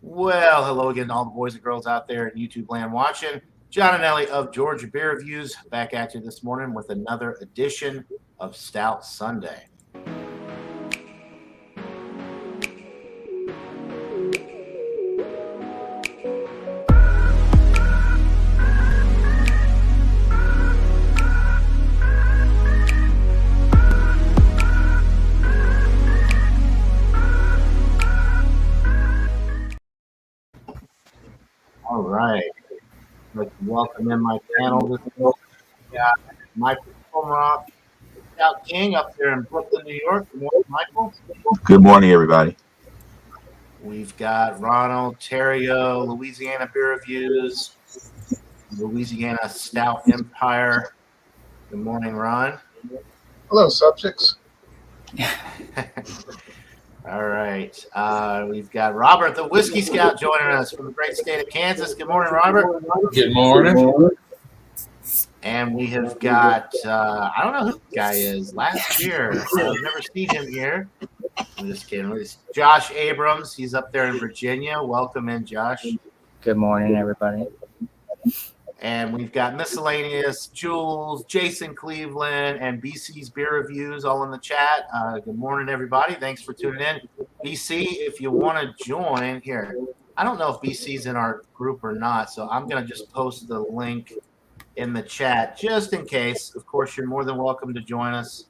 Well, hello again to all the boys and girls out there in YouTube land watching. John and Ellie of Georgia Beer Reviews back at you this morning with another edition of Stout Sunday. All right. I'd like to welcome in my panel this morning. We got Michael Komaroff, Stout King up there in Brooklyn, New York. Good morning, Michael. Good morning, everybody. We've got Ronald Terrio, Louisiana Beer Reviews, Louisiana Stout Empire. Good morning, Ron. Hello, subjects. All right. We've got Robert, the Whiskey Scout, joining us from the great state of Kansas. Good morning, Robert. Good morning. And we have got, I don't know who the guy is. Last year, I've never seen him here. I'm just kidding. It's Josh Abrams. He's up there in Virginia. Welcome in, Josh. Good morning, everybody. And we've got Miscellaneous, Jules, Jason Cleveland, and BC's Beer Reviews all in the chat. Good morning, everybody. Thanks for tuning in. BC, if you want to join here, I don't know if BC's in our group or not, so I'm going to just post the link in the chat just in case. Of course, you're more than welcome to join us.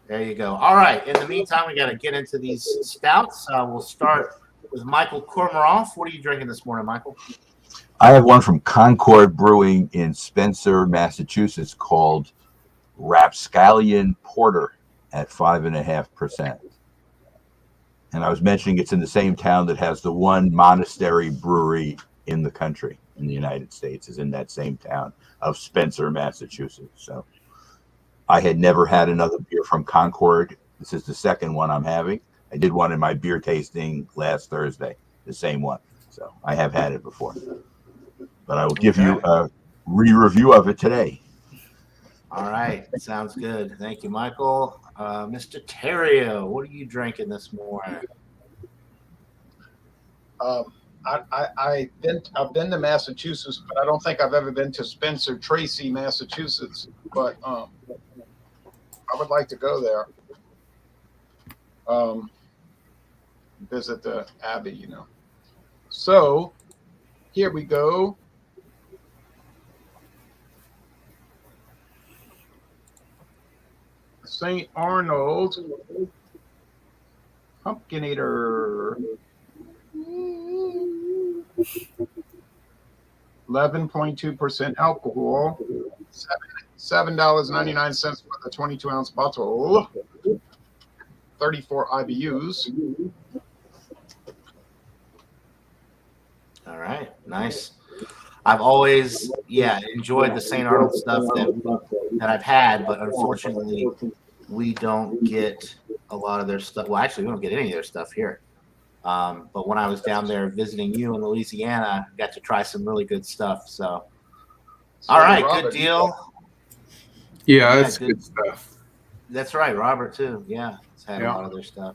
There you go. All right. In the meantime, we got to get into these stouts. We'll start with Michael Komaroff. What are you drinking this morning, Michael? I have one from Concord Brewing in Spencer, Massachusetts called Rapscallion Porter at 5.5%. And I was mentioning it's in the same town that has the one monastery brewery in the country, in the United States, is in that same town of Spencer, Massachusetts. So I had never had another beer from Concord. This is the second one I'm having. I did one in my beer tasting last Thursday, the same one. So I have had it before. But I will give you a re-review of it today. All right. Sounds good. Thank you, Michael. Mr. Terrio, what are you drinking this morning? I've been to Massachusetts, but I don't think I've ever been to Spencer Tracy, Massachusetts. But I would like to go there. Visit the Abbey, you know. So here we go. St. Arnold Pumpkinator. 11.2% alcohol. $7.99 for the 22-ounce bottle. 34 IBUs. All right. Nice. I've always, enjoyed the St. Arnold stuff that I've had, but unfortunately, we don't get a lot of their stuff. Well, actually, we don't get any of their stuff here. But when I was down there visiting you in Louisiana, I got to try some really good stuff. So all right, Robert, good deal. Yeah, that's good stuff. That's right, Robert too. Yeah, it's had a lot of their stuff.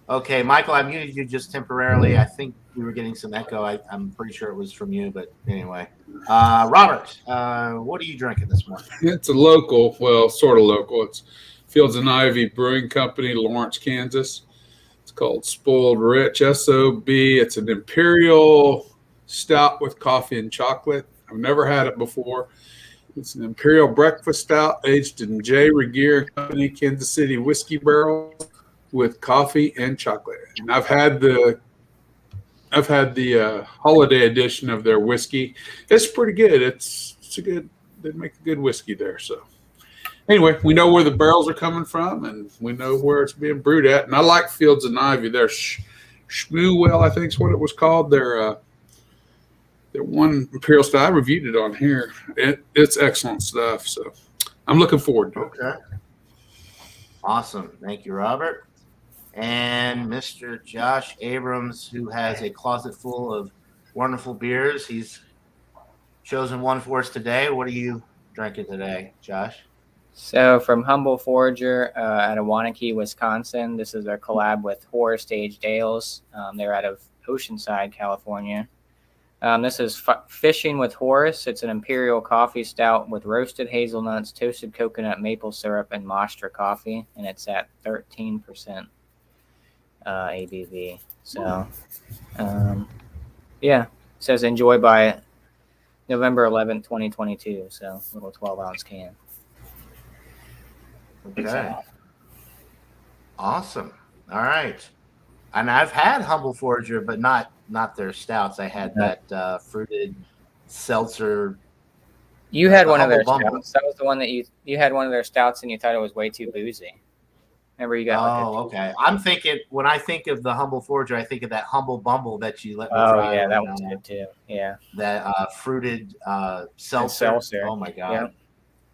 Okay, Michael, I muted you just temporarily. I think we were getting some echo. I'm pretty sure it was from you, but anyway. Robert, what are you drinking this morning? It's a local, well, sort of local. It's Fields and Ivy Brewing Company, Lawrence, Kansas. It's called Spoiled Rich, SOB. It's an imperial stout with coffee and chocolate. I've never had it before. It's an imperial breakfast stout aged in J. Regier Company, Kansas City whiskey barrel with coffee and chocolate. And I've had the holiday edition of their whiskey. It's pretty good. They make a good whiskey there. So anyway, we know where the barrels are coming from, and we know where it's being brewed at. And I like Fields and Ivy. Their Schmuwell, I think is what it was called. Their one imperial style. I reviewed it on here. It's excellent stuff. So I'm looking forward to it. Okay. Awesome. Thank you, Robert. And Mr. Josh Abrams, who has a closet full of wonderful beers. He's chosen one for us today. What are you drinking today, Josh? So from Humble Forager out of Waunakee, Wisconsin, this is their collab with Horror Stage Ales. They're out of Oceanside, California. This is Fishing with Horace. It's an imperial coffee stout with roasted hazelnuts, toasted coconut, maple syrup, and Mostra coffee, and it's at 13% ABV. So, yeah, it says enjoy by November 11th, 2022. So, little 12-ounce can. Okay. Awesome. All right. And I've had Humble Forager, but not their stouts. I had that fruited seltzer. You had one of their Humble Bumble. stouts. That was the one that you had one of their stouts and you thought it was way too boozy. Remember you got okay. I'm thinking when I think of the Humble Forager, I think of that Humble Bumble that you let me try. Oh yeah, that was good too. Yeah. That fruited seltzer. Oh my god. Yeah.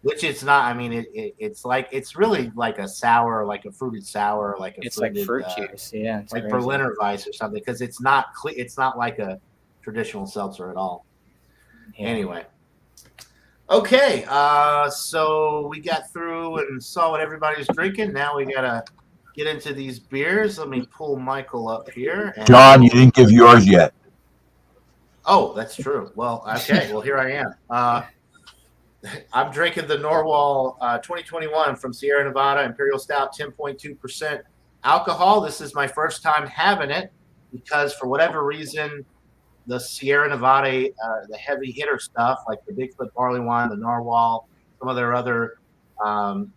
Which it's not. I mean, it's really like a sour, like a fruited sour, like a it's fruited, like fruit juice. Yeah. Like crazy. Berliner Weiss or something, because it's not it's not like a traditional seltzer at all. Yeah. Anyway. Okay, so we got through and saw what everybody's drinking. Now we gotta get into these beers. Let me pull Michael up here. John, you didn't give yours yet. Oh, that's true. Well, okay. Well, here I am. I'm drinking the Norwal 2021 from Sierra Nevada Imperial Stout, 10.2% alcohol. This is my first time having it because for whatever reason, the Sierra Nevada, the heavy hitter stuff like the Bigfoot barley wine, the Narwhal, some of their other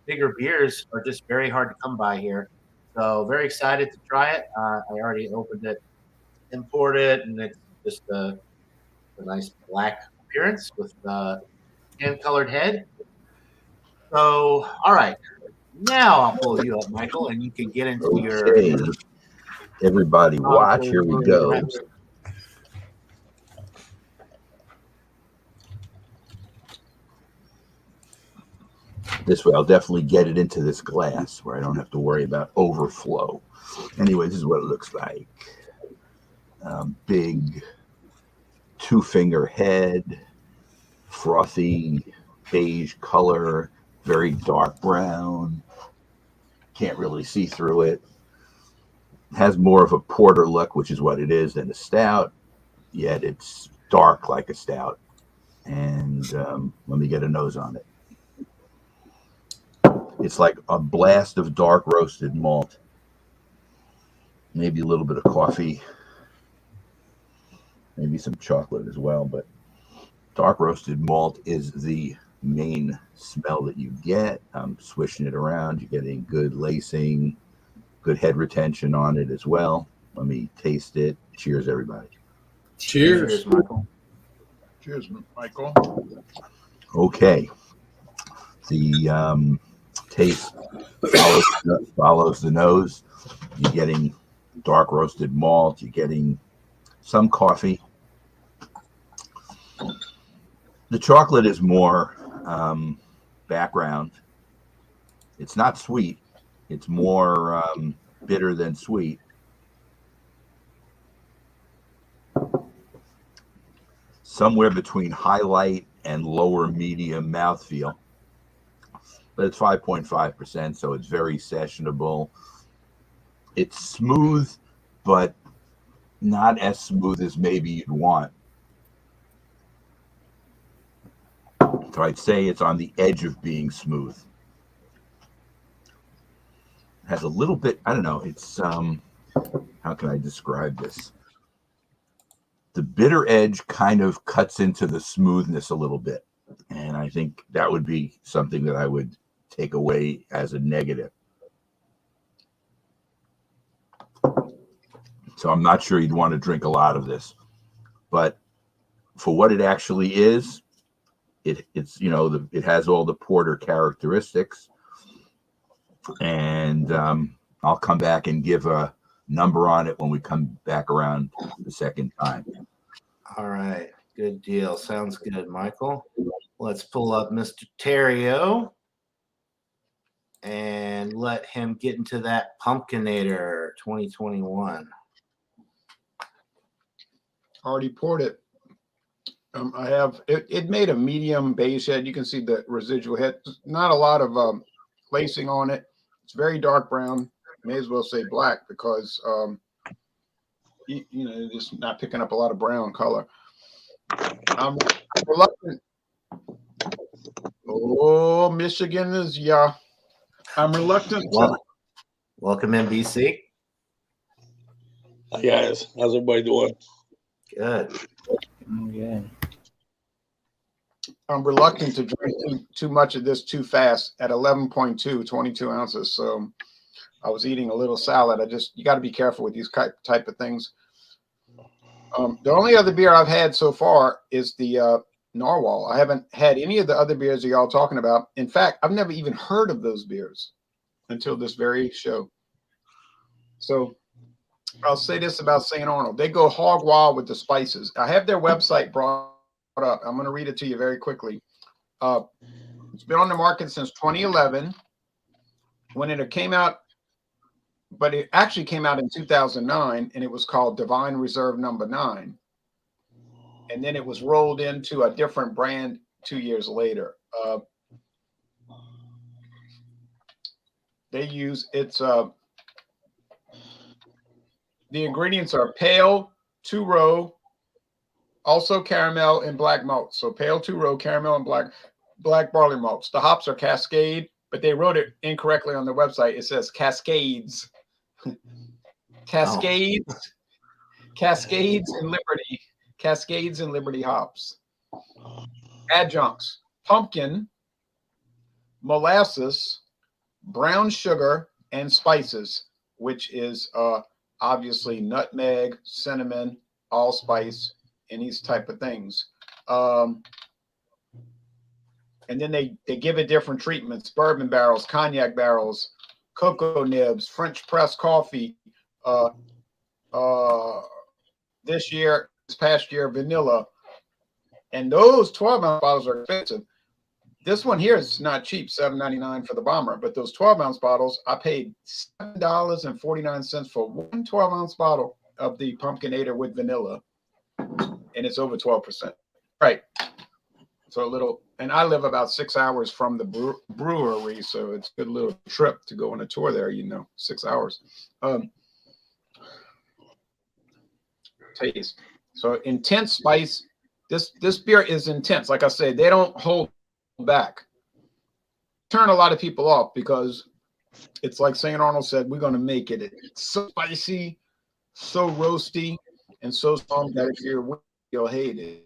bigger beers are just very hard to come by here. So very excited to try it. I already opened it, poured it, and it's just a nice black appearance with tan-colored head. So, all right. Now I'll pull you up, Michael, and you can get into your... Everybody watch. Here we go. This way I'll definitely get it into this glass where I don't have to worry about overflow. Anyway, this is what it looks like. Big two-finger head, frothy beige color, very dark brown. Can't really see through it. Has more of a porter look, which is what it is, than a stout, yet it's dark like a stout. And let me get a nose on it. It's like a blast of dark roasted malt. Maybe a little bit of coffee. Maybe some chocolate as well, but dark roasted malt is the main smell that you get. I'm swishing it around. You're getting good lacing, good head retention on it as well. Let me taste it. Cheers, everybody. Cheers, Michael. Cheers, Michael. Okay. The taste follows the nose. You're getting dark roasted malt. You're getting some coffee. The chocolate is more background. It's not sweet. It's more bitter than sweet. Somewhere between highlight and lower medium mouthfeel. But it's 5.5%, so it's very sessionable. It's smooth, but not as smooth as maybe you'd want. So I'd say it's on the edge of being smooth. It has a little bit, I don't know, it's, how can I describe this? The bitter edge kind of cuts into the smoothness a little bit. And I think that would be something that I would take away as a negative. So I'm not sure you'd want to drink a lot of this. But for what it actually is, it's it has all the porter characteristics. And I'll come back and give a number on it when we come back around the second time. All right. Good deal. Sounds good, Michael. Let's pull up Mr. Terrio and let him get into that Pumpkinator 2021. Already poured it. I have it made a medium beige head. You can see the residual head. Not a lot of lacing on it. It's very dark brown. May as well say black because you know, just not picking up a lot of brown color. I'm reluctant. Oh, Michigan is, yeah. I'm reluctant to. Welcome in, BC. Hi guys, how's everybody doing? Good. Good. I'm reluctant to drink too much of this too fast at 11.2, 22 ounces. So I was eating a little salad. You got to be careful with these type of things. The only other beer I've had so far is the Narwhal. I haven't had any of the other beers that y'all talking about. In fact, I've never even heard of those beers until this very show. So I'll say this about St. Arnold. They go hog wild with the spices. I have their website brought up. I'm going to read it to you very quickly. It's been on the market since 2011 when it came out, but it actually came out in 2009, and it was called Divine Reserve Number 9. And then it was rolled into a different brand 2 years later. They use the ingredients are pale, 2-row, also caramel and black malt. So pale 2-row, caramel and black barley malts. The hops are Cascade, but they wrote it incorrectly on their website. It says Cascades. Cascades, Cascades and Liberty. Cascades and Liberty hops. Adjuncts: pumpkin, molasses, brown sugar, and spices, which is obviously nutmeg, cinnamon, allspice, and these type of things. And then they give it different treatments: bourbon barrels, cognac barrels, cocoa nibs, French press coffee. This past year, vanilla. And those 12-ounce bottles are expensive. This one here is not cheap, $7.99 for the bomber. But those 12-ounce bottles, I paid $7.49 for one 12-ounce bottle of the Pumpkinator with vanilla. And it's over 12%. Right. So a little, and I live about 6 hours from the brewery, so it's a good little trip to go on a tour there, 6 hours. Taste. So intense spice. This beer is intense. Like I said, they don't hold back. Turn a lot of people off because it's like St. Arnold said, we're going to make it. It's so spicy, so roasty, and so strong that if you'll hate it.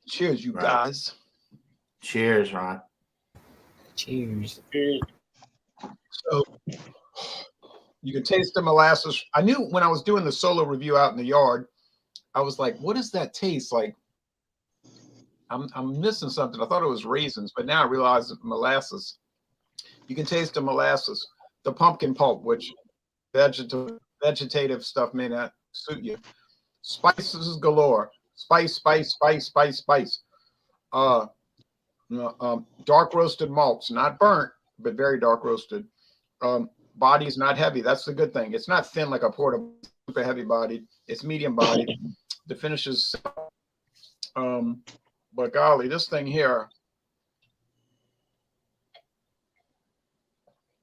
Cheers, you guys. Cheers, Ron. Cheers. So you can taste the molasses. I knew when I was doing the solo review out in the yard, I was like, what does that taste like? I'm missing something. I thought it was raisins, but now I realize it's molasses. You can taste the molasses, the pumpkin pulp, which vegetative stuff may not suit you. Spices galore. Spice. Dark roasted malts, not burnt, but very dark roasted. Body's not heavy. That's the good thing. It's not thin like a porter, super heavy bodied. It's medium bodied. The finishes, but golly, this thing here,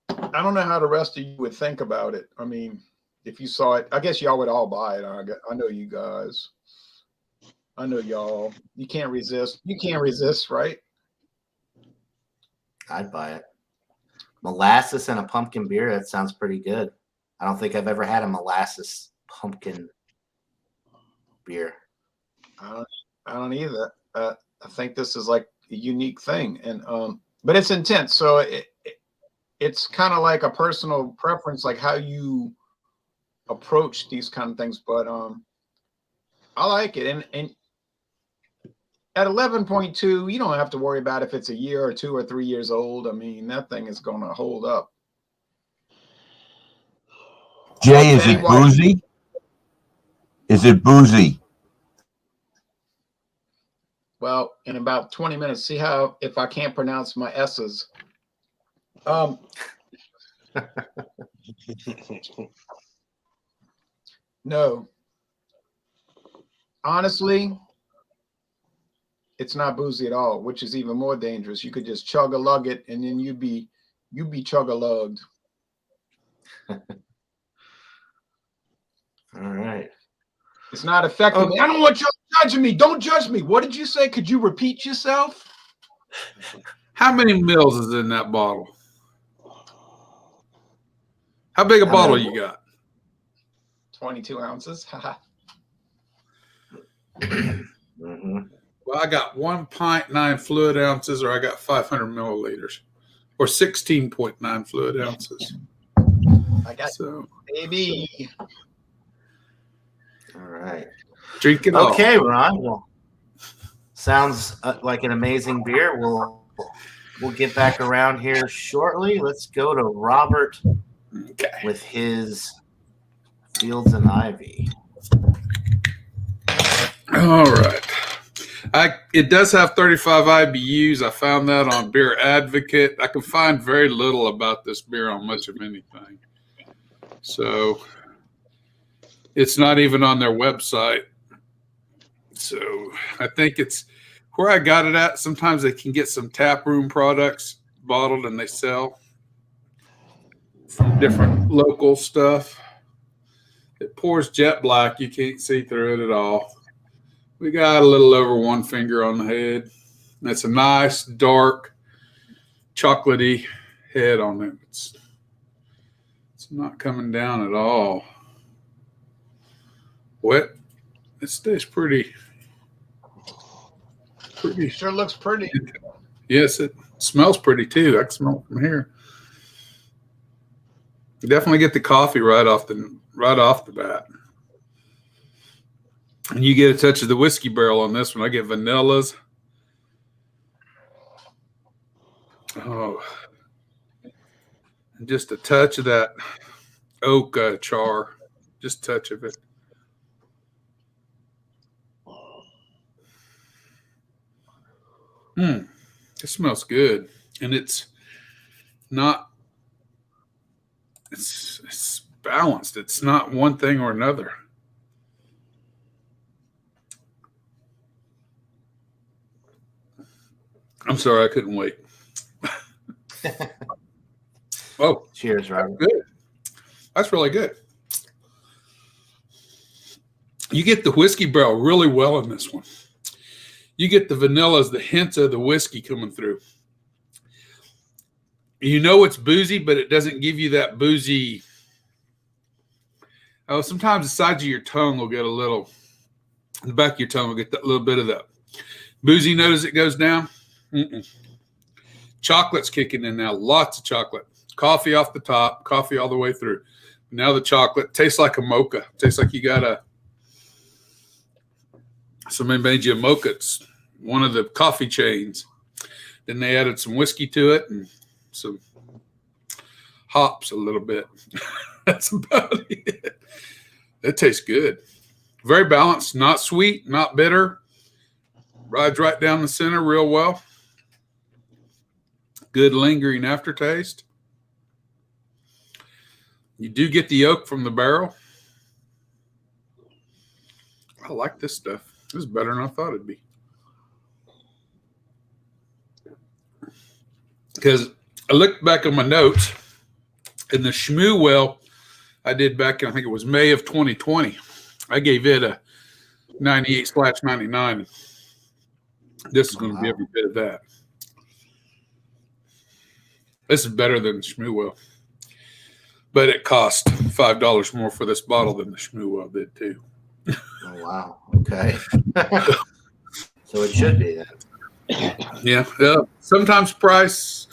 I don't know how the rest of you would think about it. I mean, if you saw it, I guess y'all would all buy it. I know you guys. I know y'all. You can't resist. You can't resist, right? I'd buy it. Molasses and a pumpkin beer, that sounds pretty good. I don't think I've ever had a molasses pumpkin beer. I don't either. I think this is like a unique thing, and but it's intense. So it's kind of like a personal preference, like how you approach these kind of things. But I like it, and at 11.2, you don't have to worry about if it's a year or 2 or 3 years old. I mean, that thing is going to hold up. Jay, is it boozy? Is it boozy? Well, in about 20 minutes, see if I can't pronounce my S's. No. Honestly, it's not boozy at all, which is even more dangerous. You could just chug-a-lug it, and then you'd be chug-a-lugged. It's not affecting me. I don't want you judging me. Don't judge me. What did you say? Could you repeat yourself? How many mils is in that bottle? How big a bottle you got? 22 ounces. Mm-hmm. Well, I got 1.9 fluid ounces, or I got 500 milliliters, or 16.9 fluid ounces. I got So, baby. All right. drink it all. Okay, Ron. Well, sounds like an amazing beer. We'll get back around here shortly. Let's go to Robert with his Fields and Ivy. All right. It does have 35 IBUs. I found that on Beer Advocate. I can find very little about this beer on much of anything. So it's not even on their website. So I think it's where I got it at. Sometimes they can get some taproom products bottled and they sell from different local stuff. It pours jet black. You can't see through it at all. We got a little over one finger on the head. That's a nice, dark, chocolatey head on it. It's not coming down at all. Wet. It stays pretty. Sure looks pretty. Yes, it smells pretty too. I can smell it from here. You definitely get the coffee right off the bat. And you get a touch of the whiskey barrel on this one. I get vanillas. Oh, and just a touch of that oak char. Just a touch of it. It smells good. And it's balanced. It's not one thing or another. I'm sorry, I couldn't wait. Oh, cheers, Robert. Good. That's really good. You get the whiskey barrel really well in this one. You get the vanillas, the hints of the whiskey coming through. You know it's boozy, but it doesn't give you that boozy. Oh, sometimes the sides of your tongue will get a little, the back of your tongue will get that little bit of that boozy note as it goes down. Chocolate's kicking in now. Lots of chocolate. Coffee off the top, coffee all the way through. Now the chocolate tastes like a mocha. Tastes like you got somebody made you a mocha. It's one of the coffee chains. Then they added some whiskey to it and some hops a little bit. That's about it. It tastes good. Very balanced, not sweet, not bitter. Rides right down the center real well. Good lingering aftertaste. You do get the oak from the barrel. I like this stuff. This is better than I thought it'd be. Because I looked back on my notes, and the Shmoo well I did back in, I think it was May of 2020. I gave it a 98/99. This is going to be every bit of that. This is better than the Shmoo, but it cost $5 more for this bottle than the Shmoo did too. Oh wow! Okay, so it should be that. Yeah. Sometimes price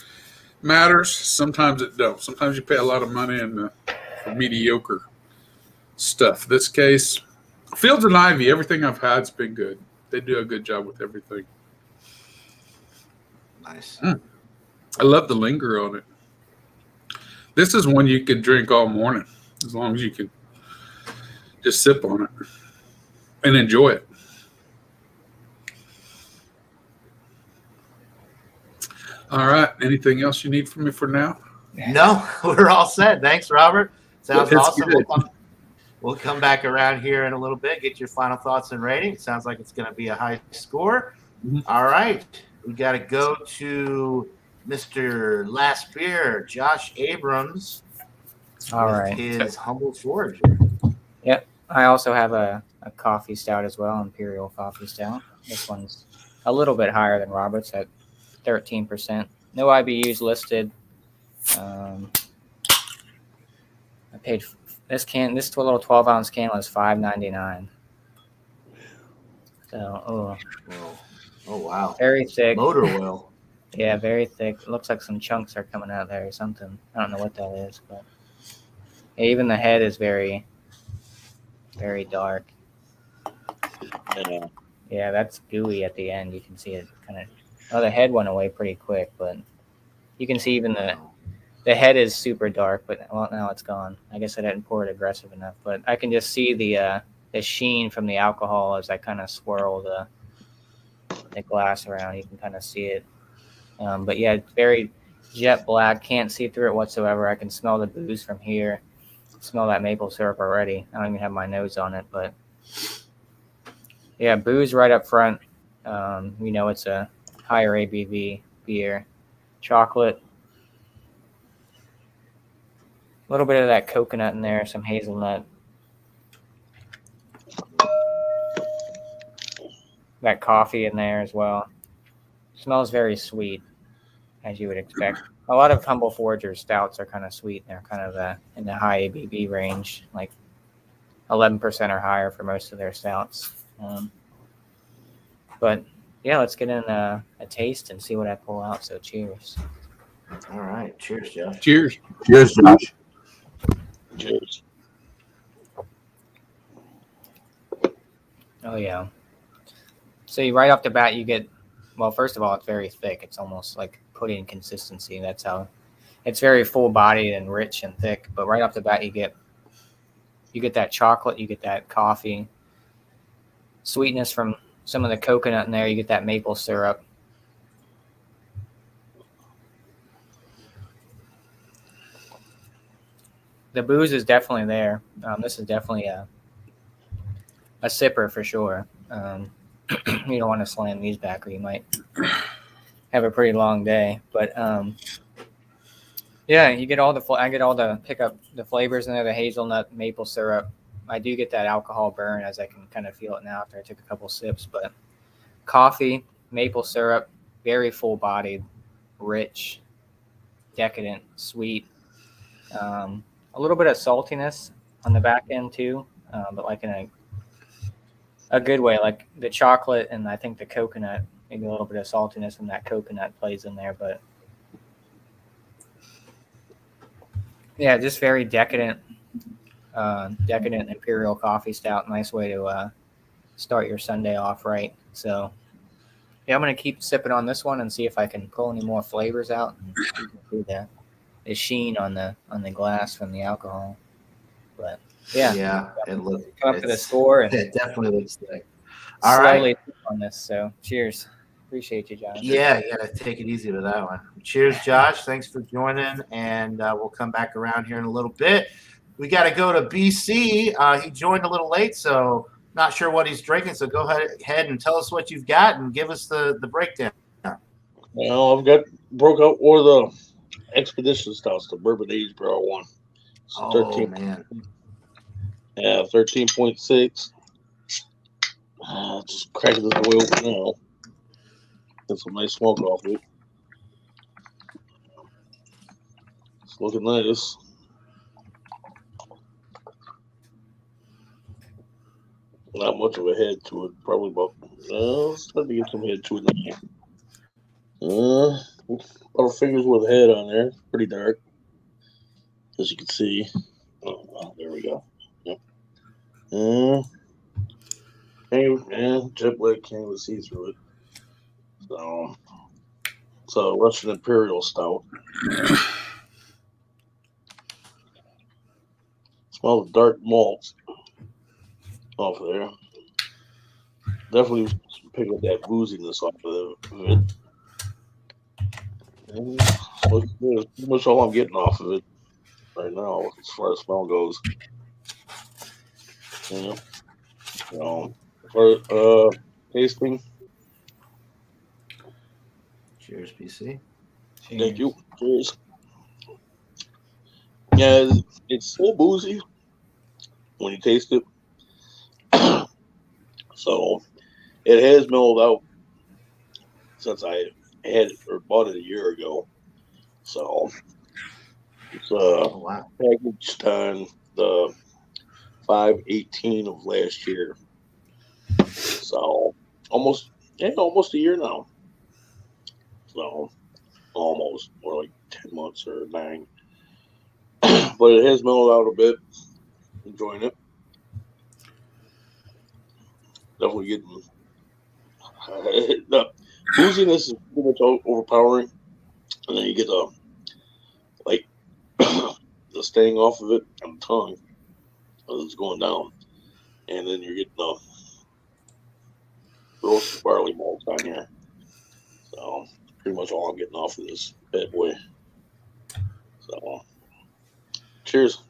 matters. Sometimes it don't. Sometimes you pay a lot of money for mediocre stuff. This case, Fields and Ivy. Everything I've had's been good. They do a good job with everything. Nice. I love the linger on it. This is one you could drink all morning as long as you can just sip on it and enjoy it. All right. Anything else you need from me for now? No, we're all set. Thanks, Robert. Sounds That's awesome. good. We'll come back around here in a little bit, get your final thoughts and rating. It sounds like it's going to be a high score. All right. We got to go to Mr. Last Beer, Josh Abrams. All right. His humble forager. Yep. I also have a a coffee stout as well, Imperial Coffee Stout. This one's a little bit higher than Robert's at 13%. No IBUs listed. I paid this little 12-ounce can was $5.99. So, Oh wow. very thick. Motor oil. Yeah, very thick. It looks like some chunks are coming out there or something. I don't know what that is, but even the head is very, very dark. Yeah. Yeah, that's gooey at the end. You can see it kind of. Oh, the head went away pretty quick, but you can see even the head is super dark. But now it's gone. I guess I didn't pour it aggressive enough, but I can just see the sheen from the alcohol as I kind of swirl the glass around. You can kind of see it. But yeah, it's very jet black. Can't see through it whatsoever. I can smell the booze from here. Smell that maple syrup already. I don't even have my nose on it, but yeah, booze right up front. It's a higher ABV beer. Chocolate. A little bit of that coconut in there, some hazelnut. That coffee in there as well. Smells very sweet, as you would expect. A lot of Humble Forager stouts are kind of sweet. They're kind of in the high ABV range, like 11% or higher for most of their stouts. But yeah, let's get in a taste and see what I pull out. So cheers. All right. Cheers, Josh. Cheers. Cheers, Josh. Cheers. Oh yeah. So right off the bat, you get, well, first of all, it's very thick. It's almost like pudding consistency. That's how it's very full bodied and rich and thick. But right off the bat, you get that chocolate, you get that coffee, sweetness from some of the coconut in there. You get that maple syrup. The booze is definitely there. This is definitely a sipper for sure. You don't want to slam these back, or you might have a pretty long day. But yeah, you get I get all the pick up the flavors in there, the hazelnut, maple syrup. I do get that alcohol burn as I can kind of feel it now after I took a couple sips. But coffee, maple syrup, very full bodied, rich, decadent, sweet. A little bit of saltiness on the back end too, but like in a good way, like the chocolate and I think the coconut, maybe a little bit of saltiness from that coconut plays in there, but yeah, just very decadent Imperial Coffee Stout. Nice way to start your Sunday off right. So yeah, I'm going to keep sipping on this one and see if I can pull any more flavors out and you can see the sheen on the glass from the alcohol. But yeah, it looks. Come up to the store and it definitely looks thick. All right, slowly on this. So cheers. Appreciate you, Josh. Yeah, you gotta take it easy with that one. Cheers, Josh. Thanks for joining, and we'll come back around here in a little bit. We got to go to BC. He joined a little late, so not sure what he's drinking. So go ahead and tell us what you've got and give us the breakdown. Well, I've broke out one of the Expedition stouts, the bourbon aged barrel one. It's 13, man. Yeah, 13.6. Just cracking this way open now. Get some nice smoke off it. It's looking nice. Not much of a head to it. Probably about. Let's try to get some head to it now. Little fingers with a head on there. Pretty dark, as you can see. Oh, there we go. Yep. Jet black, can't even see through it. So, it's a Russian Imperial Stout. Smell the dark malt off of there. Definitely pick up that booziness off of it. Looks good. Pretty much all I'm getting off of it right now, as far as smell goes. Yeah. For tasting. Cheers, BC. Thank you. Cheers. Yeah, it's so boozy when you taste it. So it has mellowed out since I had it or bought it a year ago. So it's Oh, wow. packaged on the 5/18 of last year. So almost a year now. So almost more like 10 months or 9. But it has mellowed out a bit. Enjoying it. Definitely getting the booziness is pretty much overpowering, and then you get the like the staying off of it on the tongue as it's going down, and then you're getting the roasted barley malt on here. So pretty much all I'm getting off of this bad boy. So cheers.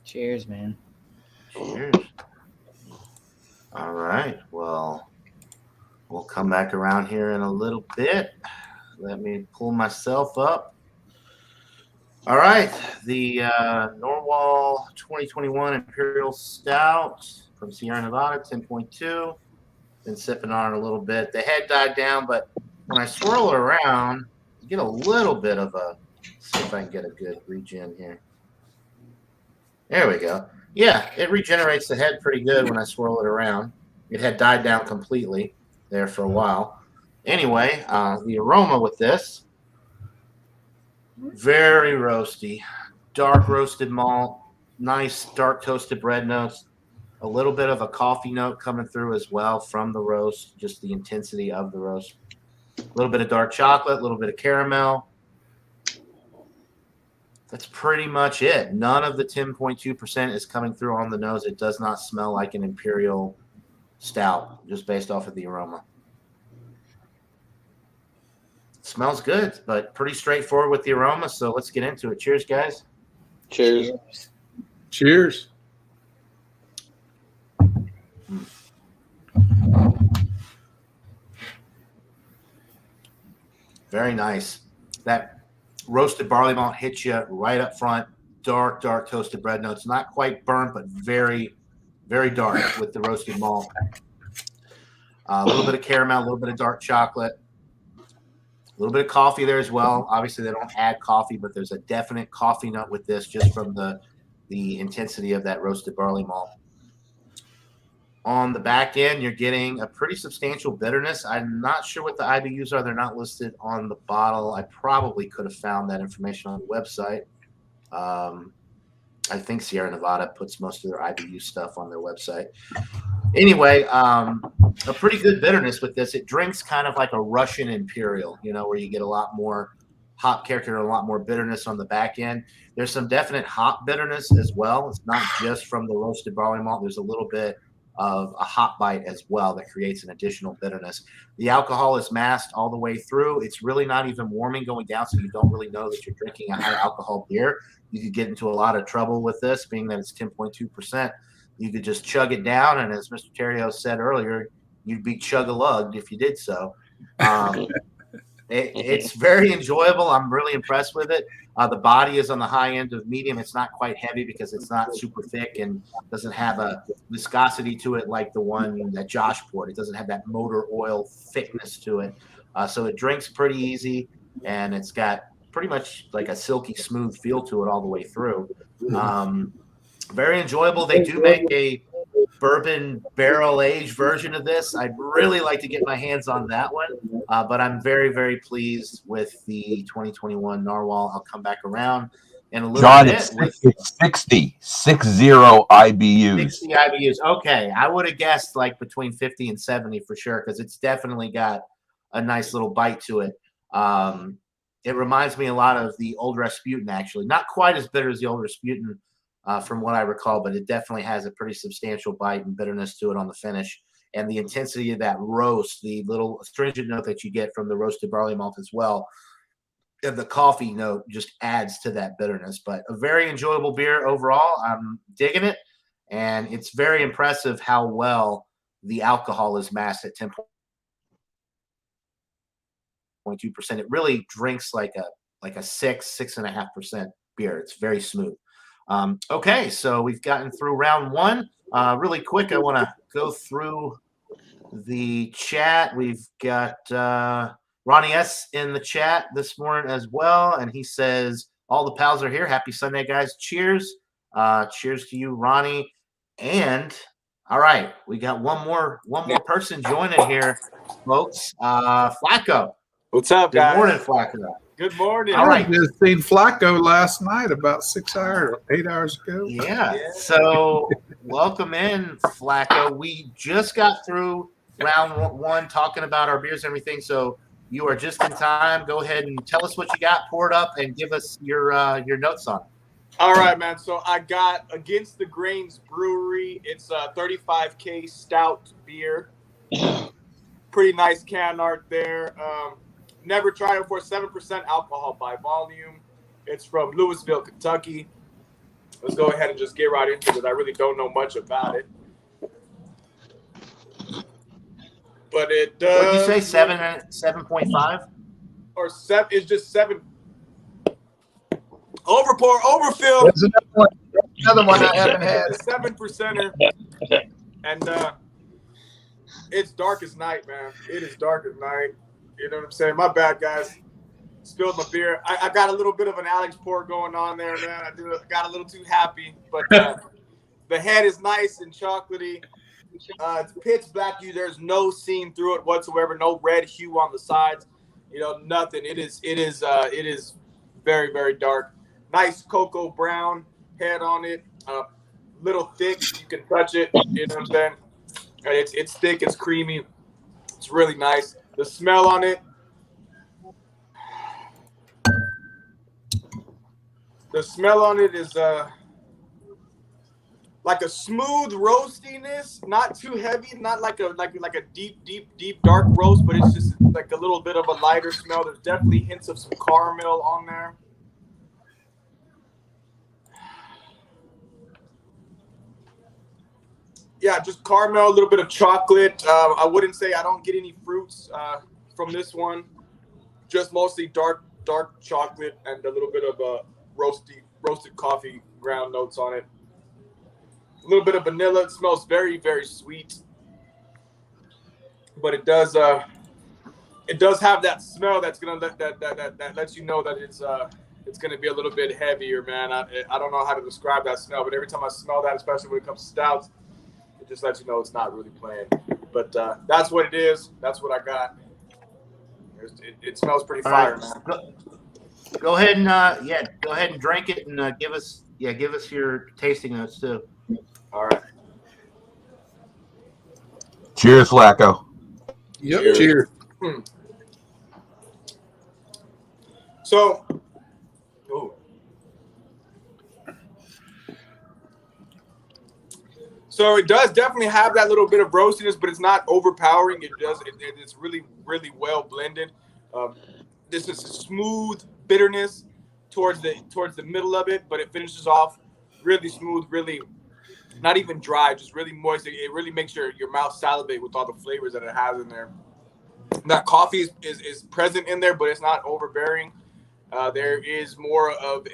Cheers, man. Cheers. All right. Well, we'll come back around here in a little bit. Let me pull myself up. All right. The Norwal 2021 Imperial Stout from Sierra Nevada, 10.2. Been sipping on it a little bit. The head died down, but when I swirl it around, you get a little bit of a, see if I can get a good regen here. There we go. Yeah, it regenerates the head pretty good when I swirl it around. It had died down completely there for a while. Anyway, the aroma with this, very roasty, dark roasted malt, nice dark toasted bread notes, a little bit of a coffee note coming through as well from the roast, just the intensity of the roast. A little bit of dark chocolate, a little bit of caramel. That's pretty much it. None of the 10.2% is coming through on the nose. It does not smell like an imperial stout, just based off of the aroma. It smells good, but pretty straightforward with the aroma. So let's get into it. Cheers, guys. Cheers. Cheers. Very nice. That roasted barley malt hits you right up front. Dark toasted bread notes. Not quite burnt, but very, very dark with the roasted malt. A little bit of caramel, a little bit of dark chocolate, a little bit of coffee there as well. Obviously, they don't add coffee, but there's a definite coffee note with this just from the intensity of that roasted barley malt. On the back end, you're getting a pretty substantial bitterness. I'm not sure what the IBUs are. They're not listed on the bottle. I probably could have found that information on the website. I think Sierra Nevada puts most of their IBU stuff on their website. Anyway, a pretty good bitterness with this. It drinks kind of like a Russian Imperial, where you get a lot more hop character and a lot more bitterness on the back end. There's some definite hop bitterness as well. It's not just from the roasted barley malt. There's a little bit of a hop bite as well that creates an additional bitterness. The alcohol is masked all the way through. It's really not even warming going down, so you don't really know that you're drinking a high alcohol beer. You could get into a lot of trouble with this, being that it's 10.2%. You could just chug it down, and as Mr. Terrio said earlier, you'd be chug-a-lugged if you did so. It's very enjoyable. I'm really impressed with it. The body is on the high end of medium. It's not quite heavy because it's not super thick and doesn't have a viscosity to it like the one that Josh poured. It doesn't have that motor oil thickness to it. So it drinks pretty easy, and it's got pretty much like a silky smooth feel to it all the way through. Very enjoyable. They do make a bourbon barrel aged version of this. I'd really like to get my hands on that one, but I'm very, very pleased with the 2021 Narwhal. I'll come back around in a little John, bit. it's 60 IBUs. 60 IBUs. Okay, I would have guessed like between 50 and 70 for sure, because it's definitely got a nice little bite to it. It reminds me a lot of the Old Rasputin, actually. Not quite as bitter as the Old Rasputin, from what I recall, but it definitely has a pretty substantial bite and bitterness to it on the finish. And the intensity of that roast, the little astringent note that you get from the roasted barley malt as well, and the coffee note just adds to that bitterness. But a very enjoyable beer overall. I'm digging it, and it's very impressive how well the alcohol is masked at 10.2%. It really drinks like a 6.5% beer. It's very smooth. Okay, so we've gotten through round one. Really quick, I want to go through the chat. We've got Ronnie S in the chat this morning as well, and he says all the pals are here. Happy Sunday, guys! Cheers! Cheers to you, Ronnie. And all right, we got one more person joining here, folks. Flacco. What's up, Good guys? morning, Flacco. Good morning. All right. I just seen Flacco last night about 8 hours ago. Yeah. So welcome in, Flacco. We just got through round one talking about our beers and everything. So you are just in time. Go ahead and tell us what you got, pour it up, and give us your notes on it. All right, man. So I got Against the Grains Brewery. It's a 35K stout beer. Pretty nice can art there. Never tried it before. 7% alcohol by volume. It's from Louisville, Kentucky. Let's go ahead and just get right into it. I really don't know much about it. But it does. What did you say? 7.5? Or 7? It's just 7. Overfill. There's another one I haven't had. It's a 7%er. And it's dark as night, man. It is dark as night. You know what I'm saying? My bad, guys. Spilled my beer. I got a little bit of an Alex pour going on there, man. I got a little too happy. But the head is nice and chocolatey. It's pitch black. There's no seam through it whatsoever. No red hue on the sides. You know, nothing. It is very, very dark. Nice cocoa brown head on it. Little thick. You can touch it. You know what I'm saying? And it's thick. It's creamy. It's really nice. The smell on it. The smell on it is like a smooth roastiness, not too heavy, not like a deep dark roast, but it's just like a little bit of a lighter smell. There's definitely hints of some caramel on there. Yeah, just caramel, a little bit of chocolate. I wouldn't say I don't get any fruits from this one. Just mostly dark chocolate and a little bit of roasted coffee ground notes on it. A little bit of vanilla. It smells very, very sweet. But it does have that smell that's gonna that lets you know that it's gonna be a little bit heavier, man. I don't know how to describe that smell, but every time I smell that, especially when it comes to stouts, it just lets you know it's not really playing. But that's what it is. That's what I got. It smells pretty fire, man. Go ahead and go ahead and drink it and give us your tasting notes too. All right. Cheers, Flacco. Yep. Cheers. So, So it does definitely have that little bit of roastiness, but it's not overpowering. It's really, really well blended. This is a smooth bitterness towards the middle of it, but it finishes off really smooth, really not even dry, just really moist. It really makes your mouth salivate with all the flavors that it has in there. That coffee is present in there, but it's not overbearing. There is more of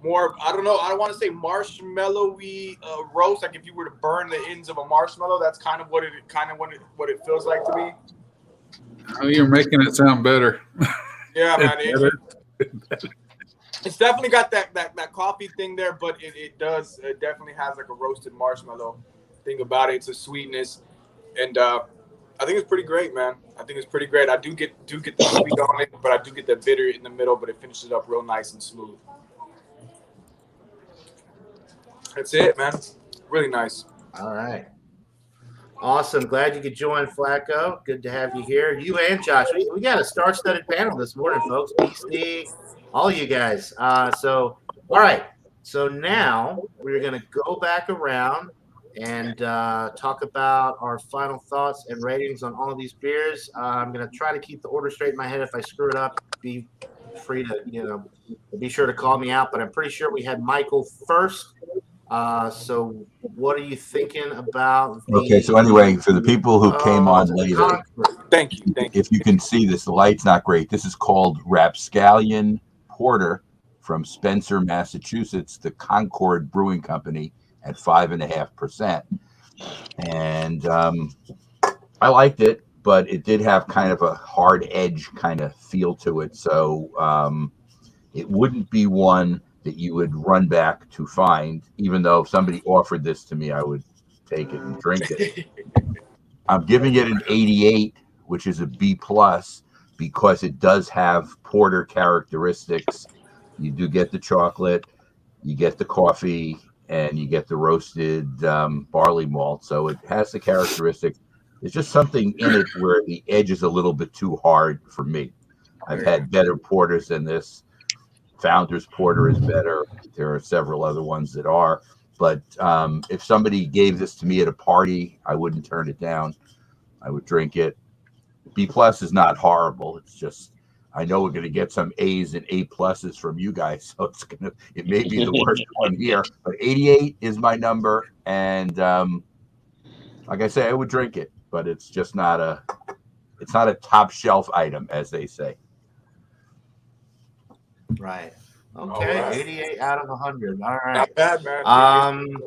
I don't know, I don't want to say marshmallowy roast. Like if you were to burn the ends of a marshmallow, that's kind of what it feels like to me. Oh, you're making it sound better. Yeah, man. It's definitely got that coffee thing there, but it definitely has like a roasted marshmallow thing about it. It's a sweetness, and I think it's pretty great, man. I think it's pretty great. I do get the sweet on it, but I do get the bitter in the middle, but it finishes up real nice and smooth. That's it, man. Really nice. All right. Awesome. Glad you could join, Flacco. Good to have you here. You and Josh. We got a star-studded panel this morning, folks. BC, all you guys. All right. So now we're going to go back around and talk about our final thoughts and ratings on all of these beers. I'm going to try to keep the order straight in my head. If I screw it up, be free to, be sure to call me out. But I'm pretty sure we had Michael first. So what are you thinking about? Okay, so anyway, for the people who came on later, thank you. If you can see this, the light's not great. This is called Rapscallion Porter from Spencer, Massachusetts, the Concord Brewing Company. at 5.5%. And I liked it, but it did have kind of a hard edge kind of feel to it. So it wouldn't be one that you would run back to find, even though if somebody offered this to me, I would take it and drink it. I'm giving it an 88, which is a B plus, because it does have porter characteristics. You do get the chocolate, you get the coffee, and you get the roasted barley malt. So it has the characteristics. There's just something in it where the edge is a little bit too hard for me. I've had better porters than this. Founders Porter is better. There are several other ones that are. But if somebody gave this to me at a party, I wouldn't turn it down. I would drink it. B plus is not horrible. It's just, I know we're going to get some A's and A pluses from you guys, so it may be the worst one here. But 88 is my number, and like I say, I would drink it, but it's just not a top shelf item, as they say. Right. Okay. Right. 88 out of 100. All right. Not bad, man.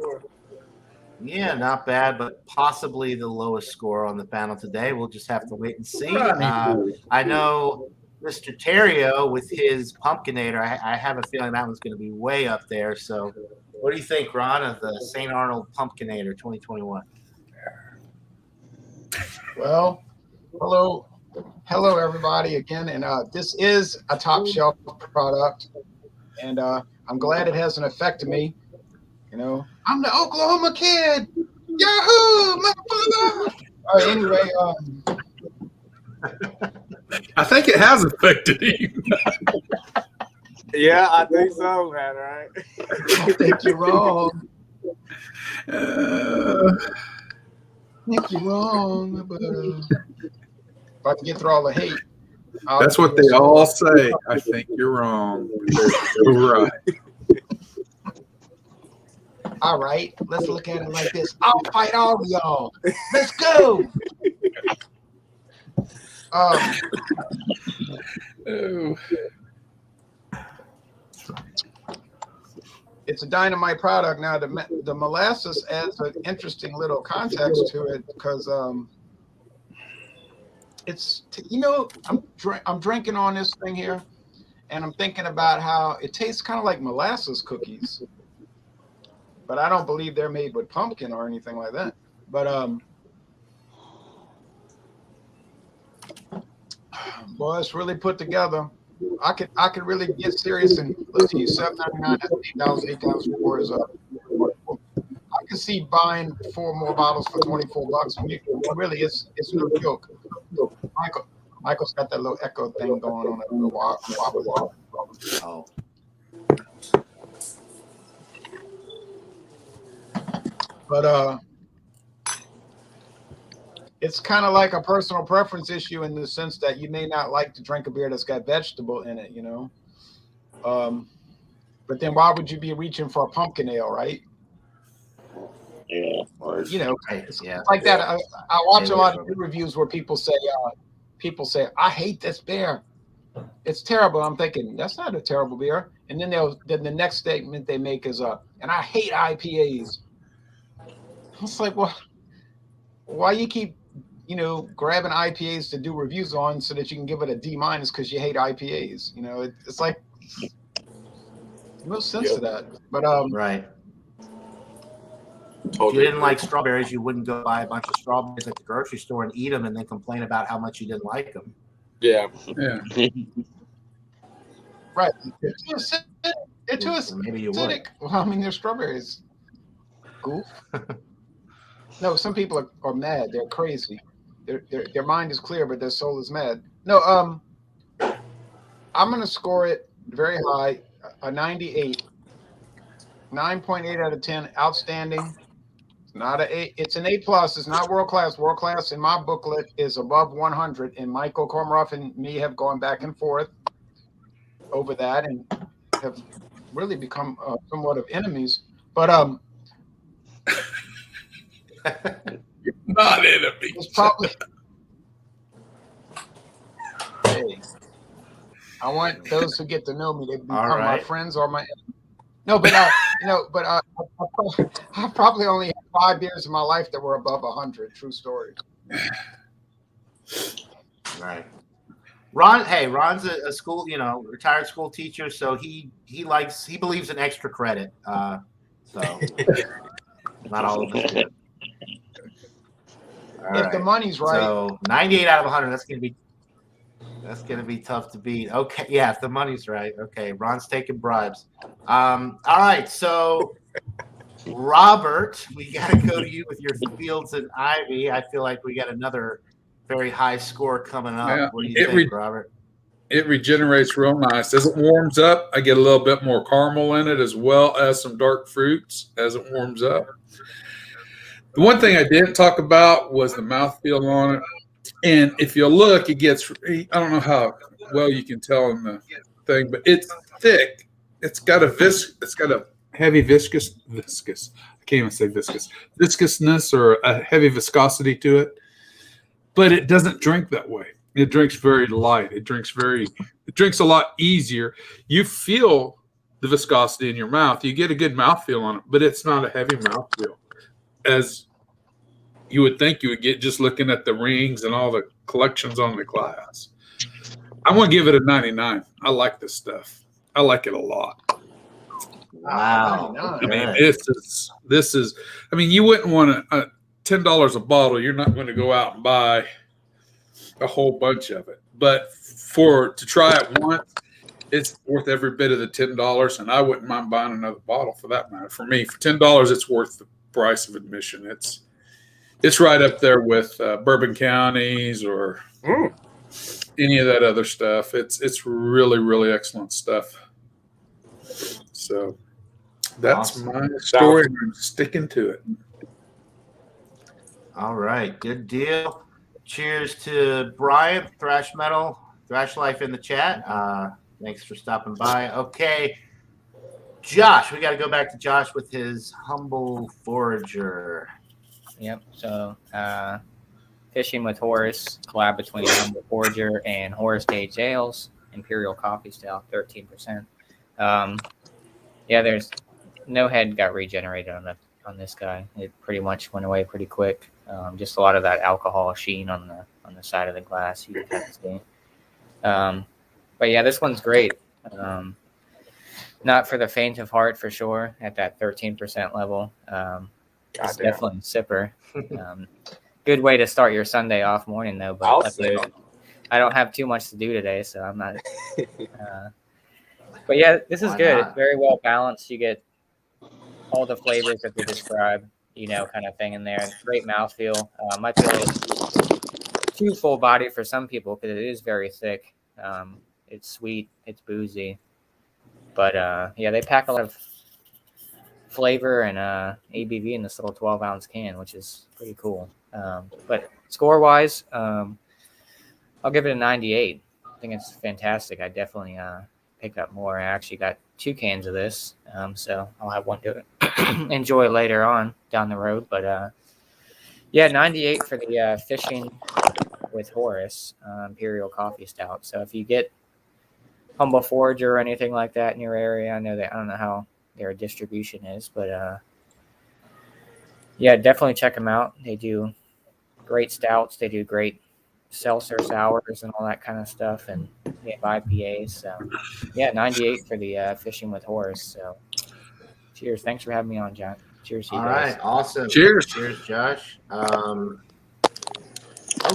Yeah, not bad, but possibly the lowest score on the panel today. We'll just have to wait and see. I know Mr. Terrio with his Pumpkinator, I have a feeling that one's going to be way up there. So what do you think, Ron, of the St. Arnold Pumpkinator 2021? Well, hello everybody again. And this is a top shelf product. And I'm glad it hasn't affected me. You know, I'm the Oklahoma kid. Yahoo, motherfucker. All right, anyway, I think it has affected you. Yeah, I think so, man. Right? I think you're wrong. I think you're wrong, but if I can get through all the hate. That's what they all say. I think you're wrong. You're right. All right, let's look at it like this. I'll fight all of y'all. Let's go. It's a dynamite product. Now, the molasses adds an interesting little context to it because it's, you know, I'm drinking on this thing here, and I'm thinking about how it tastes kind of like molasses cookies. But I don't believe they're made with pumpkin or anything like that. But boy, it's really put together. I could really get serious and let's see, $7.99 at $8 for is I can see buying 4 more bottles for $24. Really, it's no joke. Michael's got that little echo thing going on. Oh. But it's kind of like a personal preference issue in the sense that you may not like to drink a beer that's got vegetable in it, you know. But then why would you be reaching for a pumpkin ale, right? Yeah. You know, Right, it's yeah. like that. I watch a lot of beer reviews where people say, I hate this beer. It's terrible. I'm thinking, that's not a terrible beer. And then the next statement they make is, and I hate IPAs. It's like, well, why you keep, you know, grabbing IPAs to do reviews on so that you can give it a D- because you hate IPAs? You know, it's like no sense to that. But Right. Totally. If you didn't like strawberries, you wouldn't go buy a bunch of strawberries at the grocery store and eat them and then complain about how much you didn't like them. Yeah. right, they're too acidic. They're too So maybe you would. acidic. Well, I mean, they're strawberries. Goof. No, some people are mad. They're crazy. Their mind is clear, but their soul is mad. No, I'm gonna score it very high, a 98, 9.8 out of 10, outstanding. It's not it's an A plus. It's not world class. World class in my booklet is above 100, and Michael Kormaroff and me have gone back and forth over that and have really become somewhat of enemies. But You're not enemies. it's probably. Hey, I want those who get to know me to become my friends or my enemies. No, but I probably only had 5 beers in my life that were above 100. True story. Right. Ron's a school, retired school teacher, so he believes in extra credit. So not all of us do. All If the money's right. So 98 out of 100, that's gonna be tough to beat. Okay, yeah, if the money's right. Okay, Ron's taking bribes. All right, so Robert, we gotta go to you with your Fields and Ivy. I feel like we got another very high score coming up. Yeah, What do you think, Robert? It regenerates real nice. As it warms up, I get a little bit more caramel in it as well as some dark fruits as it warms up. The one thing I didn't talk about was the mouthfeel on it. And if you look, it gets, I don't know how well you can tell in the thing, but it's thick. It's got a heavy viscous. I can't even say viscousness or a heavy viscosity to it, but it doesn't drink that way. It drinks very light. It drinks a lot easier. You feel the viscosity in your mouth. You get a good mouthfeel on it, but it's not a heavy mouthfeel as you would think you would get just looking at the rings and all the collections on the glass. I'm going to give it a 99. I like this stuff. I like it a lot. Wow. I mean, this is, I mean, you wouldn't want $10 a bottle. You're not going to go out and buy a whole bunch of it, but to try it once, it's worth every bit of the $10, and I wouldn't mind buying another bottle for that matter. For me, for $10, it's worth the price of admission. It's right up there with Bourbon Counties or any of that other stuff. It's really, really excellent stuff. So that's my story, and I'm sticking to it. All right, good deal. Cheers to Brian, Thrash Life in the chat. Thanks for stopping by. Okay, Josh, we got to go back to Josh with his Humble Forager. Yep. So, Fishing with Horace, collab between Humble Forager and Horace Gage Ales, Imperial Coffee Style, 13%. There's no head got regenerated on this guy. It pretty much went away pretty quick. Just a lot of that alcohol sheen on the side of the glass you can see. But yeah, this one's great. Not for the faint of heart for sure. At that 13% level, it's definitely a sipper. Good way to start your Sunday off morning though. But I don't have too much to do today, so I'm not. But yeah, this is good. It's very well balanced. You get all the flavors that they describe, kind of thing in there. Great mouthfeel. Might be a little too full body for some people because it is very thick. It's sweet. It's boozy. But they pack a lot of flavor and ABV in this little 12-ounce can, which is pretty cool. But score-wise, I'll give it a 98. I think it's fantastic. I definitely pick up more. I actually got 2 cans of this, so I'll have one to enjoy later on down the road. But 98 for the Fishing with Horace Imperial Coffee Stout. So if you get Humble Forager or anything like that in your area, I don't know how their distribution is, but definitely check them out. They do great stouts. They do great seltzer sours and all that kind of stuff, and they have IPAs. So 98 for the Fishing with Horace. So cheers. Thanks for having me on, John. Cheers to you guys. Right, awesome. Cheers, Josh.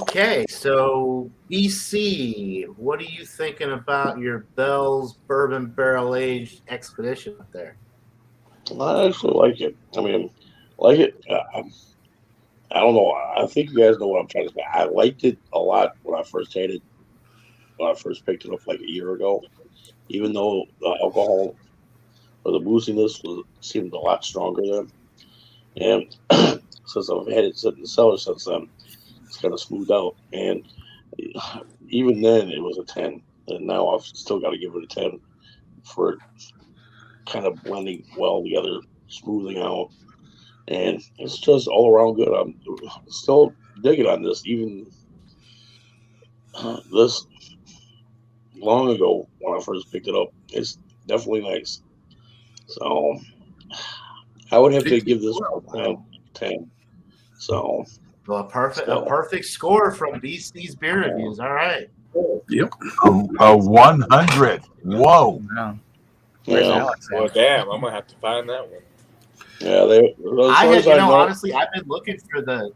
Okay, so BC, what are you thinking about your Bell's Bourbon Barrel Aged Expedition up there? I actually like it. I mean, like it. I don't know. I think you guys know what I'm trying to say. I liked it a lot when I first picked it up like a year ago. Even though the alcohol or the booziness seemed a lot stronger then. And since I've had it sit in the cellar since then, it's kind of smoothed out. And even then, it was a 10. And now I've still got to give it a 10 for kind of blending well together, smoothing out. And it's just all around good. I'm still digging on this, even this long ago when I first picked it up. It's definitely nice. So I would have to give this one 10. So Well, a perfect score from BC's beer reviews. All right. Yep. A 100. Whoa. Wow. Where's yeah, Alex at? Well, damn, I'm gonna have to find that one. yeah. They, as far as I know, Honestly, I've been looking for that.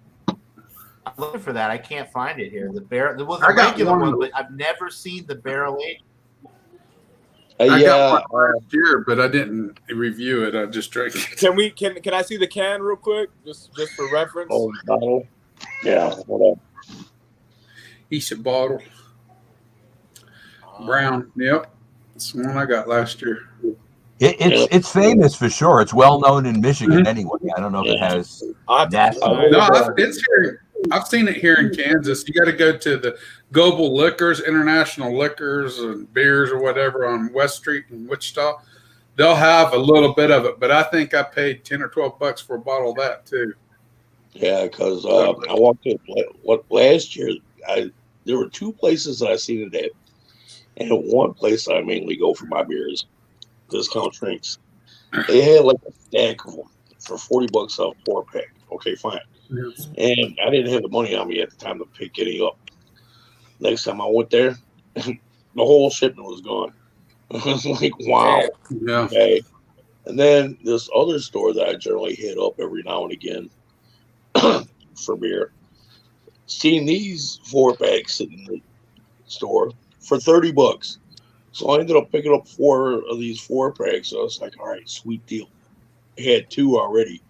I can't find it here. The I got regular one. one, but I've never seen the barrel aged. I yeah, got one last year, but I didn't review it. I just drank it. Can I see the can real quick, just for reference? oh, bottle. Yeah, hold on. East bottle. Brown. Yep. That's the one I got last year. It's famous for sure. It's well known in Michigan anyway. I don't know if it has national. No, it's here. I've seen it here in Kansas. You got to go to the Global Liquors, International Liquors and Beers or whatever on West Street in Wichita. They'll have a little bit of it, but I think I paid $10 or $12 for a bottle of that too. Yeah, because I walked in last year. There were 2 places that I seen it at, and one place I mainly go for my beers, Discount Drinks. They had like a stack of them for $40 a 4-pack. Okay, fine. Yes. And I didn't have the money on me at the time to pick any up. Next time I went there, the whole shipment was gone. I was like, wow. Yeah. Okay. And then this other store that I generally hit up every now and again for beer, seeing these 4-packs in the store for $30. So I ended up picking up 4 of these 4-packs. So I was like, all right, sweet deal. I had 2 already,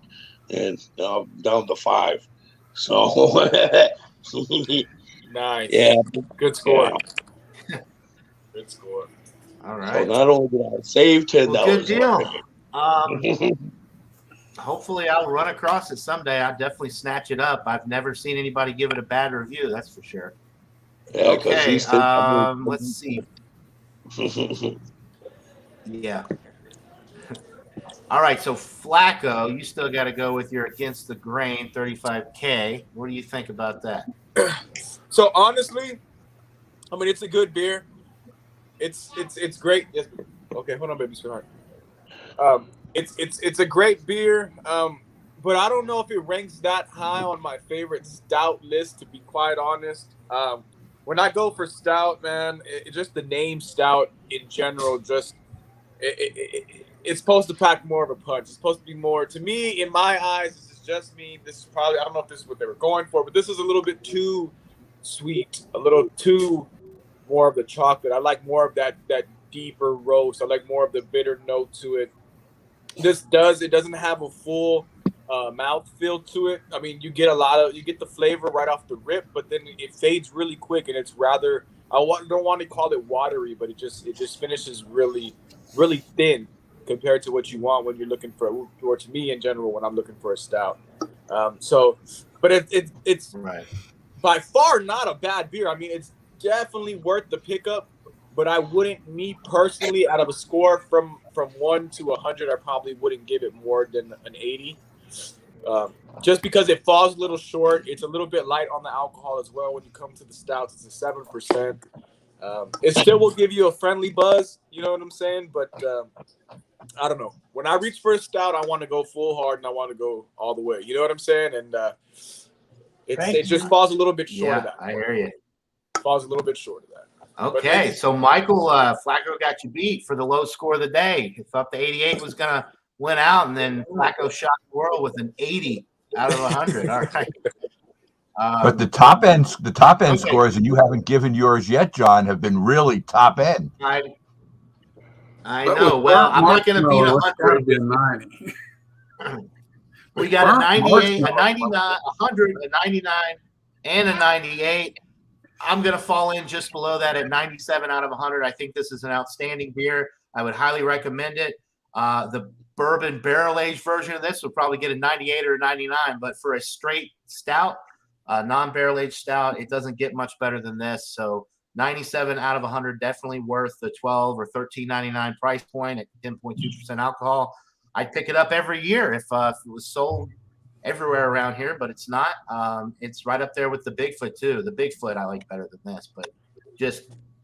and now I'm down to 5. So Nice. yeah, Good score. yeah. Good score. All So right. not only did I save $10, Well, good deal. Hopefully, I'll run across it someday. I'll definitely snatch it up. I've never seen anybody give it a bad review. That's for sure. yeah, Okay. Let's see. Yeah. All right. So Flacco, you still got to go with your against the grain 35K. What do you think about that? So honestly, I mean, it's a good beer. It's great. Yes. Okay, hold on, baby sweetheart. It's a great beer. But I don't know if it ranks that high on my favorite stout list, to be quite honest. When I go for stout, man, just the name stout in general, just it's supposed to pack more of a punch. It's supposed to be more, to me, in my eyes, this is just me. This is probably, I don't know if this is what they were going for, but this is a little bit too sweet, a little too more of the chocolate. I like more of that deeper roast. I like more of the bitter note to it. It doesn't have a full mouth feel to it. I mean, you get the flavor right off the rip, but then it fades really quick, and it's rather, don't want to call it watery, but it just finishes really, really thin compared to what you want when you're looking for, or to me in general, when I'm looking for a stout. But it's Right. by far not a bad beer. I mean, it's definitely worth the pickup, but I wouldn't, me personally, out of a score from 1 to 100, I probably wouldn't give it more than an 80. Just because it falls a little short. It's a little bit light on the alcohol as well. When you come to the stouts, it's a 7%. It still will give you a friendly buzz, you know what I'm saying? But I don't know. When I reach for a stout, I want to go full hard and I want to go all the way. You know what I'm saying? And it just falls a little bit short of that. I hear you. Falls a little bit short of that. Okay, so Michael Flacco got you beat for the low score of the day. He thought the 88 was going to win out, and then Flacco shocked the world with an 80 out of 100. All right. But the top end okay. scores, and you haven't given yours yet, John, have been really top end. I know. Well, I'm not going to beat 100. Be a 90. We got a 98, a 99, 100, a 99, and a 98. I'm going to fall in just below that at 97 out of 100. I think this is an outstanding beer. I would highly recommend it. The bourbon barrel-aged version of this would probably get a 98 or a 99, but for a straight stout, non-barrel-aged stout, it doesn't get much better than this. So 97 out of 100, definitely worth the $12 or $13.99 price point at 10.2% alcohol. I'd pick it up every year if it was sold everywhere around here, but it's not. It's right up there with the Bigfoot too. The Bigfoot I like better than this, but just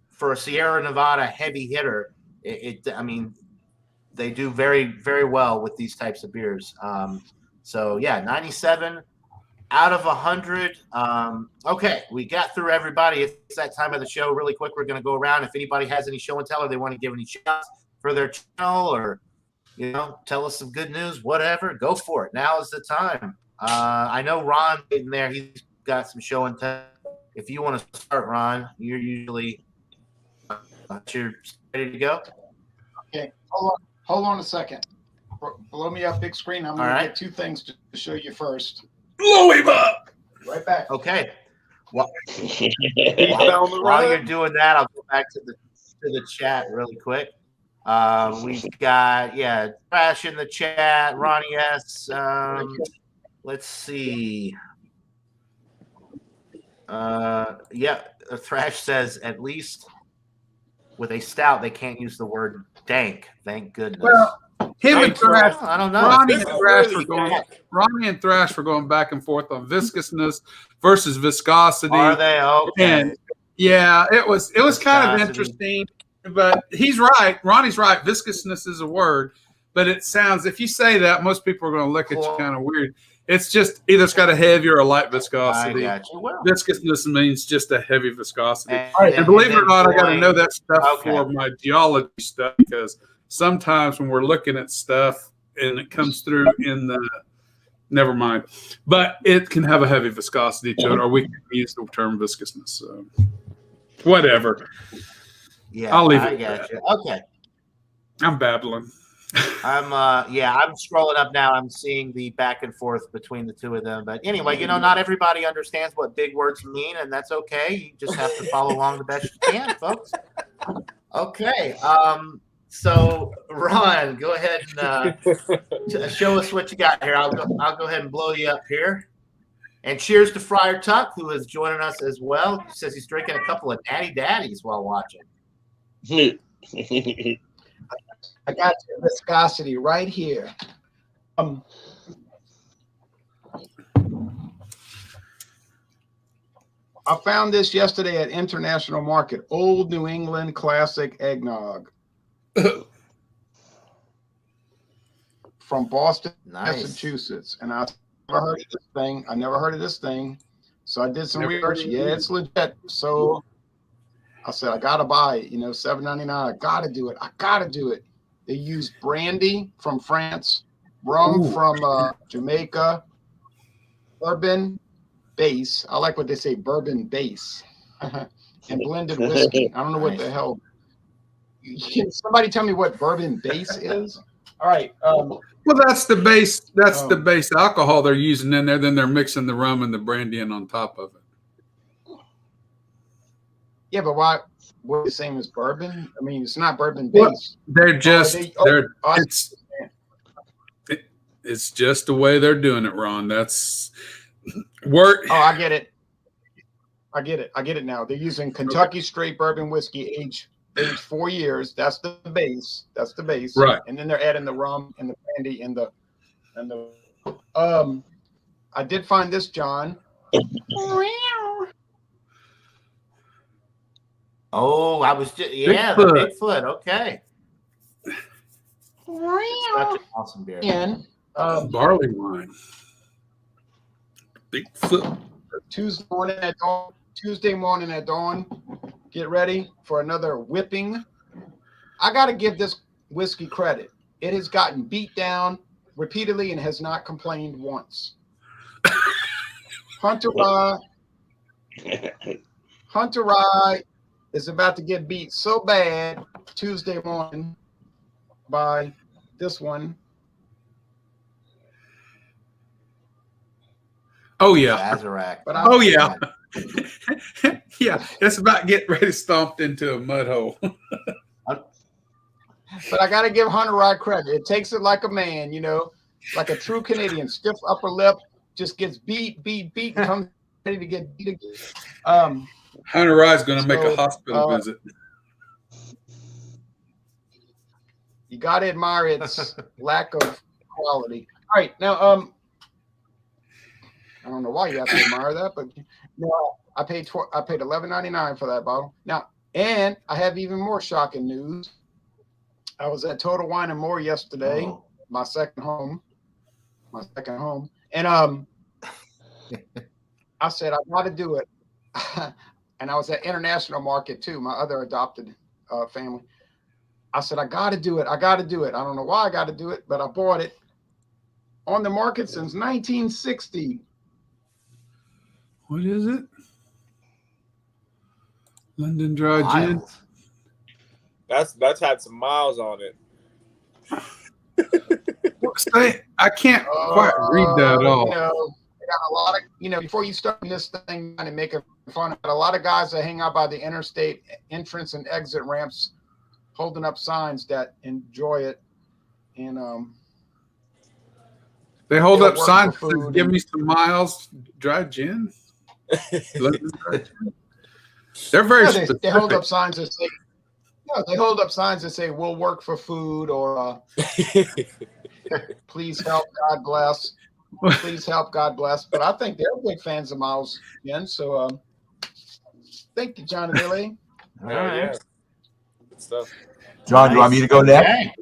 for a Sierra Nevada heavy hitter, I mean, they do very, very well with these types of beers. So yeah, 97 out of 100. Okay, we got through everybody. It's that time of the show. Really quick, we're going to go around. If anybody has any show and tell, or they want to give any shots for their channel, or tell us some good news, whatever, go for it. Now is the time. I know Ron in there. He's got some show and tell. If you want to start, Ron, you're usually you're ready to go. Okay, hold on a second. Blow me up big screen. I'm going to get two things to show you first. Blow him up. Right back. Okay. While While you're doing that, I'll go back to the chat really quick. We've got Trash in the chat, Ronnie S. Let's see. Thrash says at least with a stout they can't use the word dank. Thank goodness. Well, him and Thrash, I don't know. Ronnie and Thrash were going back and forth on viscousness versus viscosity. Are they? Okay. And yeah, it was kind of interesting. But he's right. Ronnie's right. Viscousness is a word, but it sounds, if you say that, most people are going to look at you kind of weird. It's just either it's got a heavy or a light viscosity. I got you. Well, viscousness means just a heavy viscosity. And believe it or not, I got to know that stuff for my geology stuff, because sometimes when we're looking at stuff and it comes through in the, never mind, but it can have a heavy viscosity to it, or we can use the term viscousness. So whatever. Yeah, I'll leave it. I got you. Okay. I'm babbling. I'm scrolling up now. I'm seeing the back and forth between the two of them. But anyway, not everybody understands what big words mean, and that's okay. You just have to follow along the best you can, folks. Okay. So Ron, go ahead and show us what you got here. I'll go ahead and blow you up here. And cheers to Friar Tuck, who is joining us as well. He says he's drinking a couple of Natty Daddies while watching. I got your viscosity right here. I found this yesterday at International Market. Old New England Classic Eggnog. From Boston, Massachusetts. And I never heard of this thing. So I did some research. Yeah, it's legit. So I said, I gotta buy it, $7.99. I gotta do it. They use brandy from France, rum from Jamaica, bourbon base. I like what they say, bourbon base, and blended whiskey. I don't know what the hell. Can somebody tell me what bourbon base is? All right. Well, that's the base. That's the base alcohol they're using in there. Then they're mixing the rum and the brandy in on top of it. Yeah, but why? What the same as bourbon? I mean, it's not bourbon based. They're just it's just the way they're doing it, Ron. That's work. Oh, I get it now. They're using Kentucky straight bourbon whiskey, aged 4 years. That's the base. Right. And then they're adding the rum and the brandy and the. I did find this, John. Oh, I was just, the Bigfoot. Okay. Such an awesome beer. And barley wine. Bigfoot. Tuesday morning at dawn. Get ready for another whipping. I got to give this whiskey credit. It has gotten beat down repeatedly and has not complained once. Hunter Rye is about to get beat so bad Tuesday morning by this one. Oh yeah. Azarac. Yeah. Yeah, it's about getting ready stomped into a mud hole. But I got to give Hunter Rye credit. It takes it like a man, like a true Canadian. Stiff upper lip, just gets beat, and comes ready to get beat again. Hunter Rye's going to make a hospital visit. You got to admire its lack of quality. All right, now I don't know why you have to admire that, but I paid $11.99 for that bottle. Now, and I have even more shocking news. I was at Total Wine and More yesterday, Oh. my second home. And I said, I got to do it. And I was at International Market too, my other adopted family. I said, I got to do it. I got to do it. I don't know why I got to do it, but I bought it on the market since 1960. What is it? London Dry Gin. Wild. That's had some miles on it. I can't quite read that all. You know, they got a lot of, you know, before you start this thing and make it fun, a lot of guys that hang out by the interstate entrance and exit ramps holding up signs that enjoy it. And They hold they'll up work signs for that food give and- me some miles dry gin. London Dry Gin. They're very yeah, specific. they hold up signs that say, they hold up signs that say, we'll work for food, or please help, God bless. Please help, God bless. But I think they're big fans of Miles Jen. So thank you, John and Billy. All Yeah, right. yeah. Good stuff. John, do you want me to go next? Okay.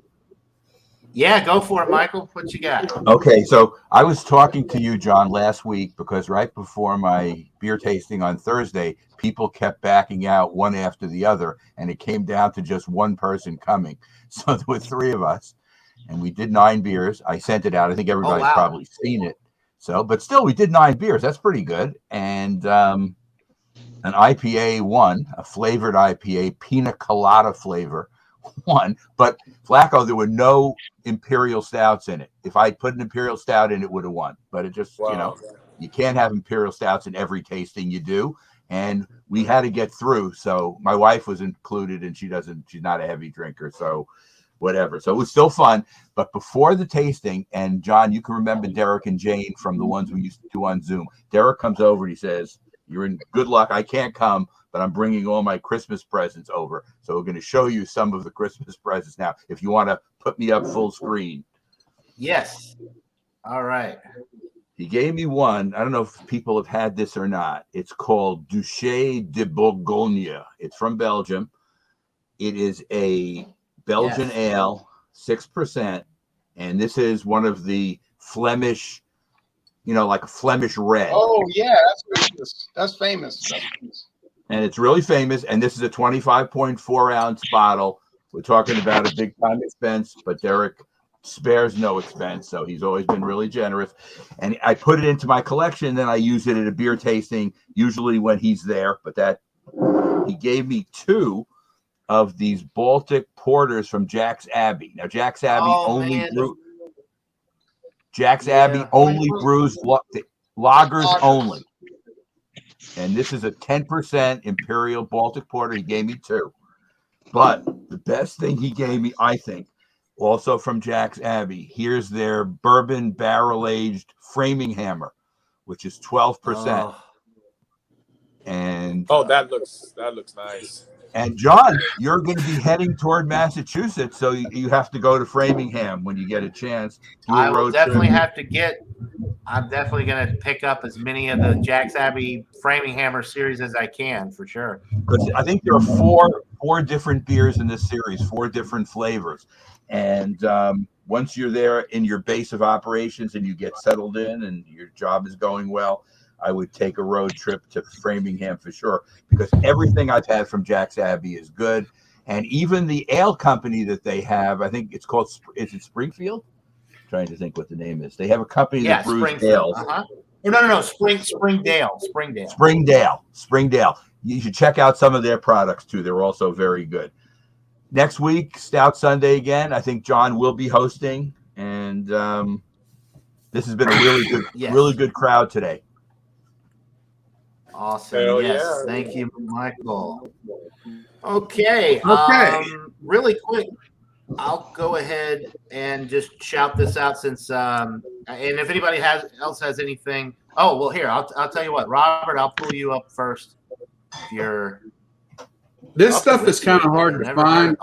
Yeah, go for it, Michael. What you got? Okay, so I was talking to you, John, last week because right before my beer tasting on Thursday, people kept backing out one after the other, and it came down to just one person coming. So there were three of us, and we did 9 beers. I sent it out. I think everybody's wow. probably seen it. So, but still, we did 9 beers. That's pretty good. And an IPA won, a flavored IPA, pina colada flavor won. But Flacco, there were no imperial stouts in it. If I put an imperial stout in, it would have won. But it just, you know, you can't have imperial stouts in every tasting you do. And we had to get through. So my wife was included, and she's not a heavy drinker. So whatever. So it was still fun. But before the tasting, and John, you can remember Derek and Jane from the ones we used to do on Zoom. Derek comes over and he says, "You're in good luck. I can't come, but I'm bringing all my Christmas presents over. So we're going to show you some of the Christmas presents now. If you want to put me up full screen." Yes. All right. He gave me one. I don't know if people have had this or not. It's called Duché de Bourgogne. It's from Belgium. It is a Belgian ale, 6%. And this is one of the Flemish, you know, like a Flemish red. Oh, yeah, that's famous. That's famous. And it's really famous. And this is a 25.4 ounce bottle. We're talking about a big time expense, but Derek spares no expense. So he's always been really generous. And I put it into my collection. Then I use it at a beer tasting, usually when he's there. But that he gave me 2 of these Baltic porters from Jack's Abbey. Now, Jack's Abbey only brews lagers only. And this is a 10% Imperial Baltic Porter. He gave me 2. But the best thing he gave me, I think, also from Jack's Abbey, here's their bourbon barrel-aged framing hammer, which is 12%. And that looks nice. And John, you're going to be heading toward Massachusetts, so you have to go to Framingham when you get a chance. I will definitely have to get. I'm definitely going to pick up as many of the Jack's Abbey Framing Hammer series as I can, for sure. Because I think there are four different beers in this series, 4 different flavors, and once you're there in your base of operations and you get settled in and your job is going well, I would take a road trip to Framingham for sure, because everything I've had from Jack's Abbey is good. And even the ale company that they have, I think it's called, is it Springfield? I'm trying to think what the name is. They have a company that brews ales. No. Springdale. You should check out some of their products too. They're also very good. Next week, Stout Sunday again. I think John will be hosting. And this has been a really good crowd today. Awesome. Hell yes. yeah. Thank you, Michael. Okay. Really quick, I'll go ahead and just shout this out since and if anybody else has anything. Oh, well, here, I'll tell you what, Robert, I'll pull you up first. This stuff is kind of hard to find.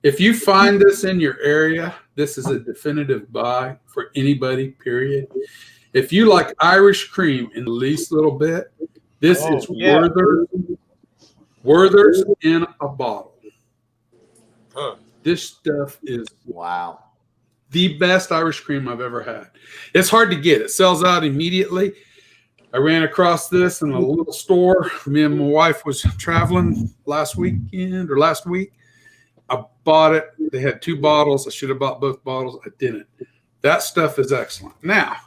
If you find this in your area, this is a definitive buy for anybody, period. If you like Irish cream in the least little bit, this is Werther's in a bottle. Huh. This stuff is Wow. the best Irish cream I've ever had. It's hard to get. It sells out immediately. I ran across this in a little store. Me and my wife was traveling last week. I bought it. They had 2 bottles. I should have bought both bottles. I didn't. That stuff is excellent. Now,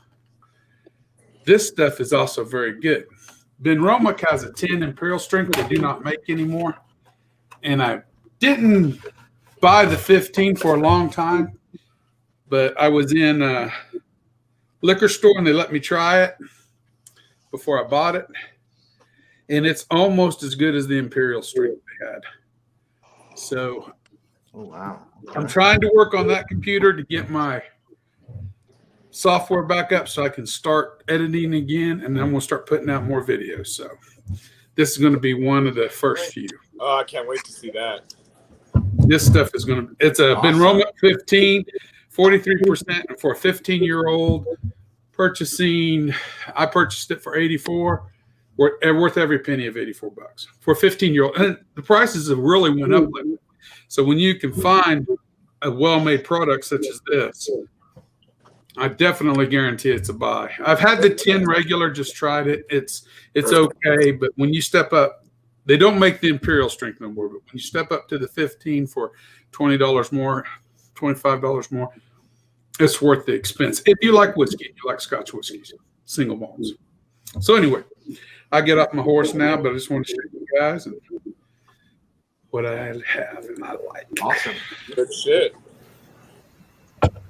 this stuff is also very good. Ben Romack has a 10 Imperial strength they do not make anymore. And I didn't buy the 15 for a long time, but I was in a liquor store and they let me try it before I bought it. And it's almost as good as the Imperial strength they had. So Oh, wow. Okay. I'm trying to work on that computer to get my software back up so I can start editing again, and then we'll start putting out more videos. So this is going to be one of the first few. Oh, I can't wait to see that. This stuff is going to, it's a Ben Awesome. Romack 15, 43%. And for a 15-year-old I purchased it for 84, worth every penny of $84 for a 15-year-old. And the prices have really went up lately. So when you can find a well-made product such as this, I definitely guarantee it's a buy. I've had the 10 regular, just tried it. It's okay, but when you step up, they don't make the Imperial strength no more, but when you step up to the 15 for $20 more, $25 more, it's worth the expense. If you like whiskey, you like Scotch whiskeys, single malts. So anyway, I get off my horse now, but I just want to show you guys what I have and I like. Awesome. Good shit.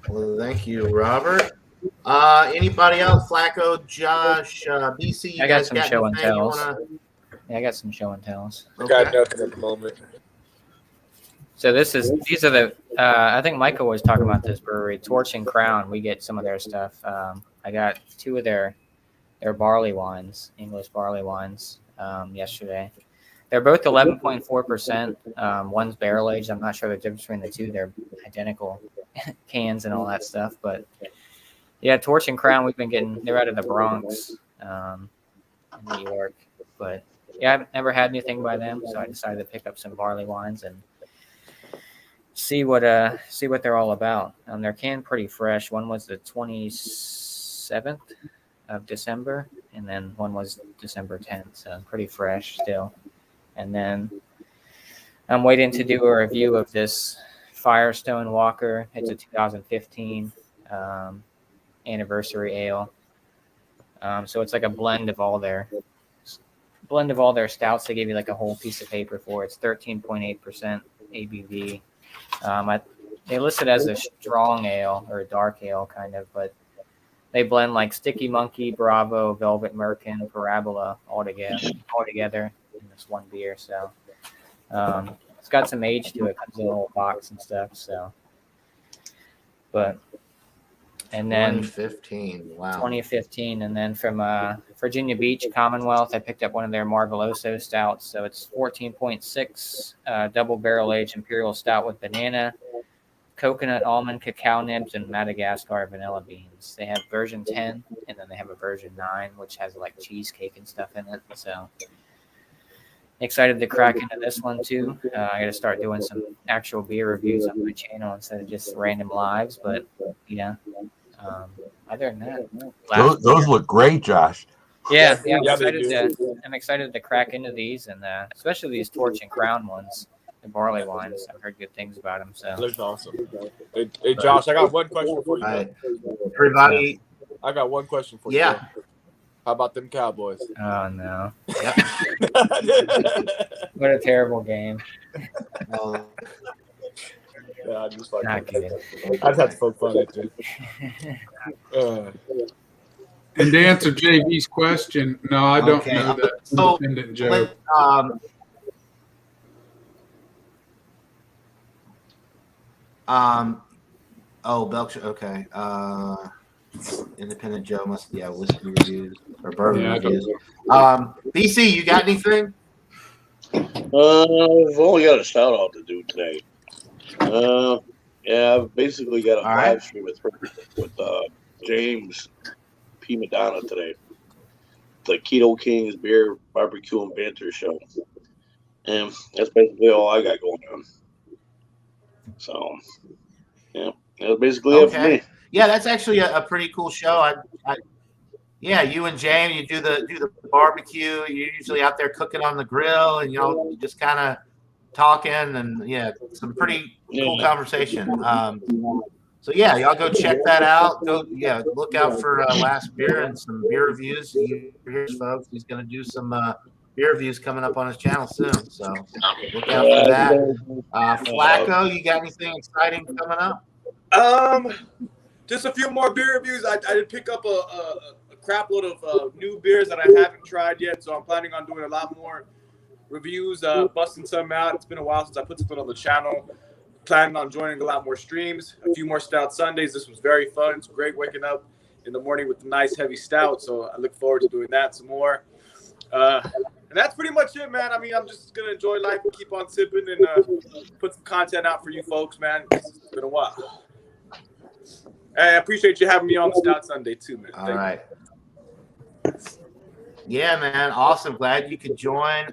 Well, thank you, Robert. Anybody else? Flacco, Josh, BC, you I got guys some got show and anything you tells. wanna- Yeah, I got some show and tells. I got Okay. nothing at the moment. So these are the I think Michael was talking about this brewery, Torch and Crown. We get some of their stuff. I got 2 of their barley wines, English barley wines, yesterday. They're both 11.4%. One's barrel aged. I'm not sure the difference between the 2. They're identical cans and all that stuff. But yeah, Torch and Crown, we've been getting. They're out of the Bronx, in New York. But yeah, I've never had anything by them, so I decided to pick up some barley wines and see what they're all about. They're canned pretty fresh. One was the 27th of December, and then one was December 10th, so pretty fresh still. And then I'm waiting to do a review of this Firestone Walker. It's a 2015 anniversary ale. So it's like a blend of all their stouts. They give you like a whole piece of paper for it. It's 13.8% ABV. They list it as a strong ale or a dark ale kind of, but they blend like Sticky Monkey, Bravo, Velvet Merkin, Parabola all together in this one beer. So it's got some age to it. Comes in a little box and stuff. So, and then 2015. Wow. 2015, and then from Virginia Beach Commonwealth, I picked up one of their Marveloso stouts. So it's 14.6 double barrel aged imperial stout with banana, coconut, almond, cacao nibs, and Madagascar vanilla beans. They have version 10, and then they have a version 9, which has like cheesecake and stuff in it. So excited to crack into this one too. I got to start doing some actual beer reviews on my channel instead of just random lives. But yeah, other than that, Those look great, Josh. yeah, Yeah, I'm excited to crack into these, and especially these Torch and Crown ones, the barley wines. I've heard good things about them. So Looks awesome. Hey, Josh, I got one question for you. All bro. right. Everybody, I got one question for you. yeah. bro. How about them Cowboys? oh no, Yep. what a terrible game! Well, Yeah, I just like. Not good. I just have to poke fun at you. And to answer JV's question, no, I don't Okay. know that So, independent Joe. Belcher. Okay. Independent Joe must, whiskey reviews or bourbon Yeah, I don't reviews. BC, you got anything? I've only got a shout out to do today. Yeah, I've basically got a All right. live stream with James P. Madonna today. The Keto Kings Beer Barbecue and Banter Show. And that's basically all I got going on. So, yeah, that's basically it for me. Yeah, that's actually a pretty cool show. Yeah, you and James, you do the barbecue. You're usually out there cooking on the grill, and you just kind of talking, and yeah, some pretty cool conversation. So yeah, y'all go check that out. Look out for Last Beer and some beer reviews. Here's folks. He's going to do some beer reviews coming up on his channel soon. So look out for that. Flacco, you got anything exciting coming up? Just a few more beer reviews. I did pick up a crap load of new beers that I haven't tried yet, so I'm planning on doing a lot more reviews, busting some out. It's been a while since I put something on the channel. Planning on joining a lot more streams, a few more Stout Sundays. This was very fun. It's great waking up in the morning with a nice heavy stout, so I look forward to doing that some more. And that's pretty much it, man. I mean, I'm just going to enjoy life and keep on sipping and put some content out for you folks, man. It's been a while. Hey, I appreciate you having me on the Stout Sunday too, man. All right. Yeah, man. Awesome. Glad you could join.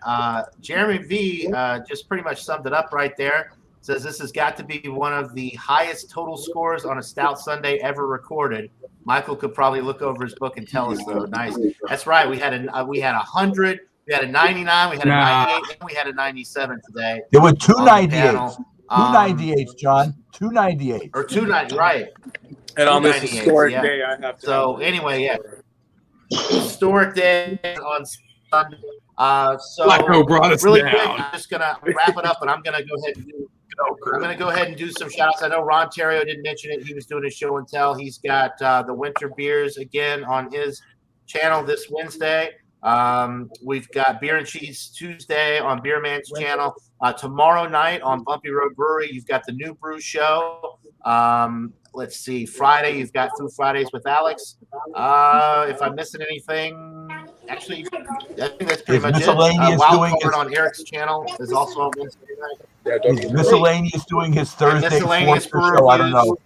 Jeremy V just pretty much summed it up right there. Says this has got to be one of the highest total scores on a Stout Sunday ever recorded. Michael could probably look over his book and tell us though. Nice. That's right. We had 100, we had a 99, we had a 98, and we had a 97 today. There were 298s. 298s, John. 298. Or 290, right. And on this historic day, I have to. So anyway, yeah. Historic day on Sunday. So Flacco brought us really down. quick, I'm just gonna wrap it up, and I'm gonna go ahead and do some shout outs. I know Ron Terrio didn't mention it. He was doing a show and tell. He's got the winter beers again on his channel this Wednesday. We've got Beer and Cheese Tuesday on Beer Man's channel. Tomorrow night on Bumpy Road Brewery, you've got the New Brew Show. Let's see, Friday, you've got Food Fridays with Alex. If I'm missing anything, actually, I think that's pretty much it. Wild Card on Eric's channel is also on Wednesday night. Is Miscellaneous doing his Thursday Miscellaneous Forster show? I don't know.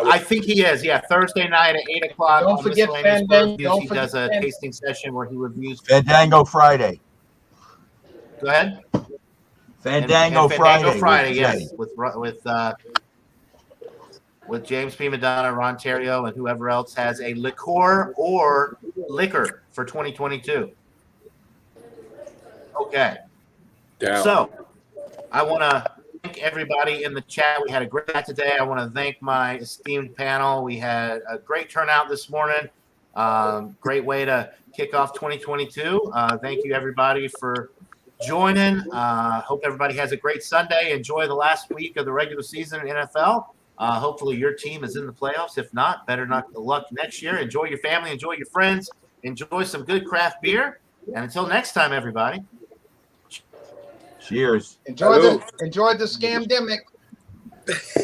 I think he is. Yeah, Thursday night at 8 o'clock. Don't forget Fandango. He does a tasting session where he reviews. Fandango Friday. Go ahead. Fandango Friday, yes, with James P. Madonna, Ron Terrio, and whoever else has a liqueur or liquor for 2022. Okay. Down. So I want to thank everybody in the chat. We had a great chat today. I want to thank my esteemed panel. We had a great turnout this morning. Great way to kick off 2022. Thank you, everybody, for joining. Hope everybody has a great Sunday. Enjoy the last week of the regular season in NFL. Hopefully your team is in the playoffs. If not, better luck next year. Enjoy your family. Enjoy your friends. Enjoy some good craft beer. And until next time, everybody. Cheers. Enjoy the scamdemic.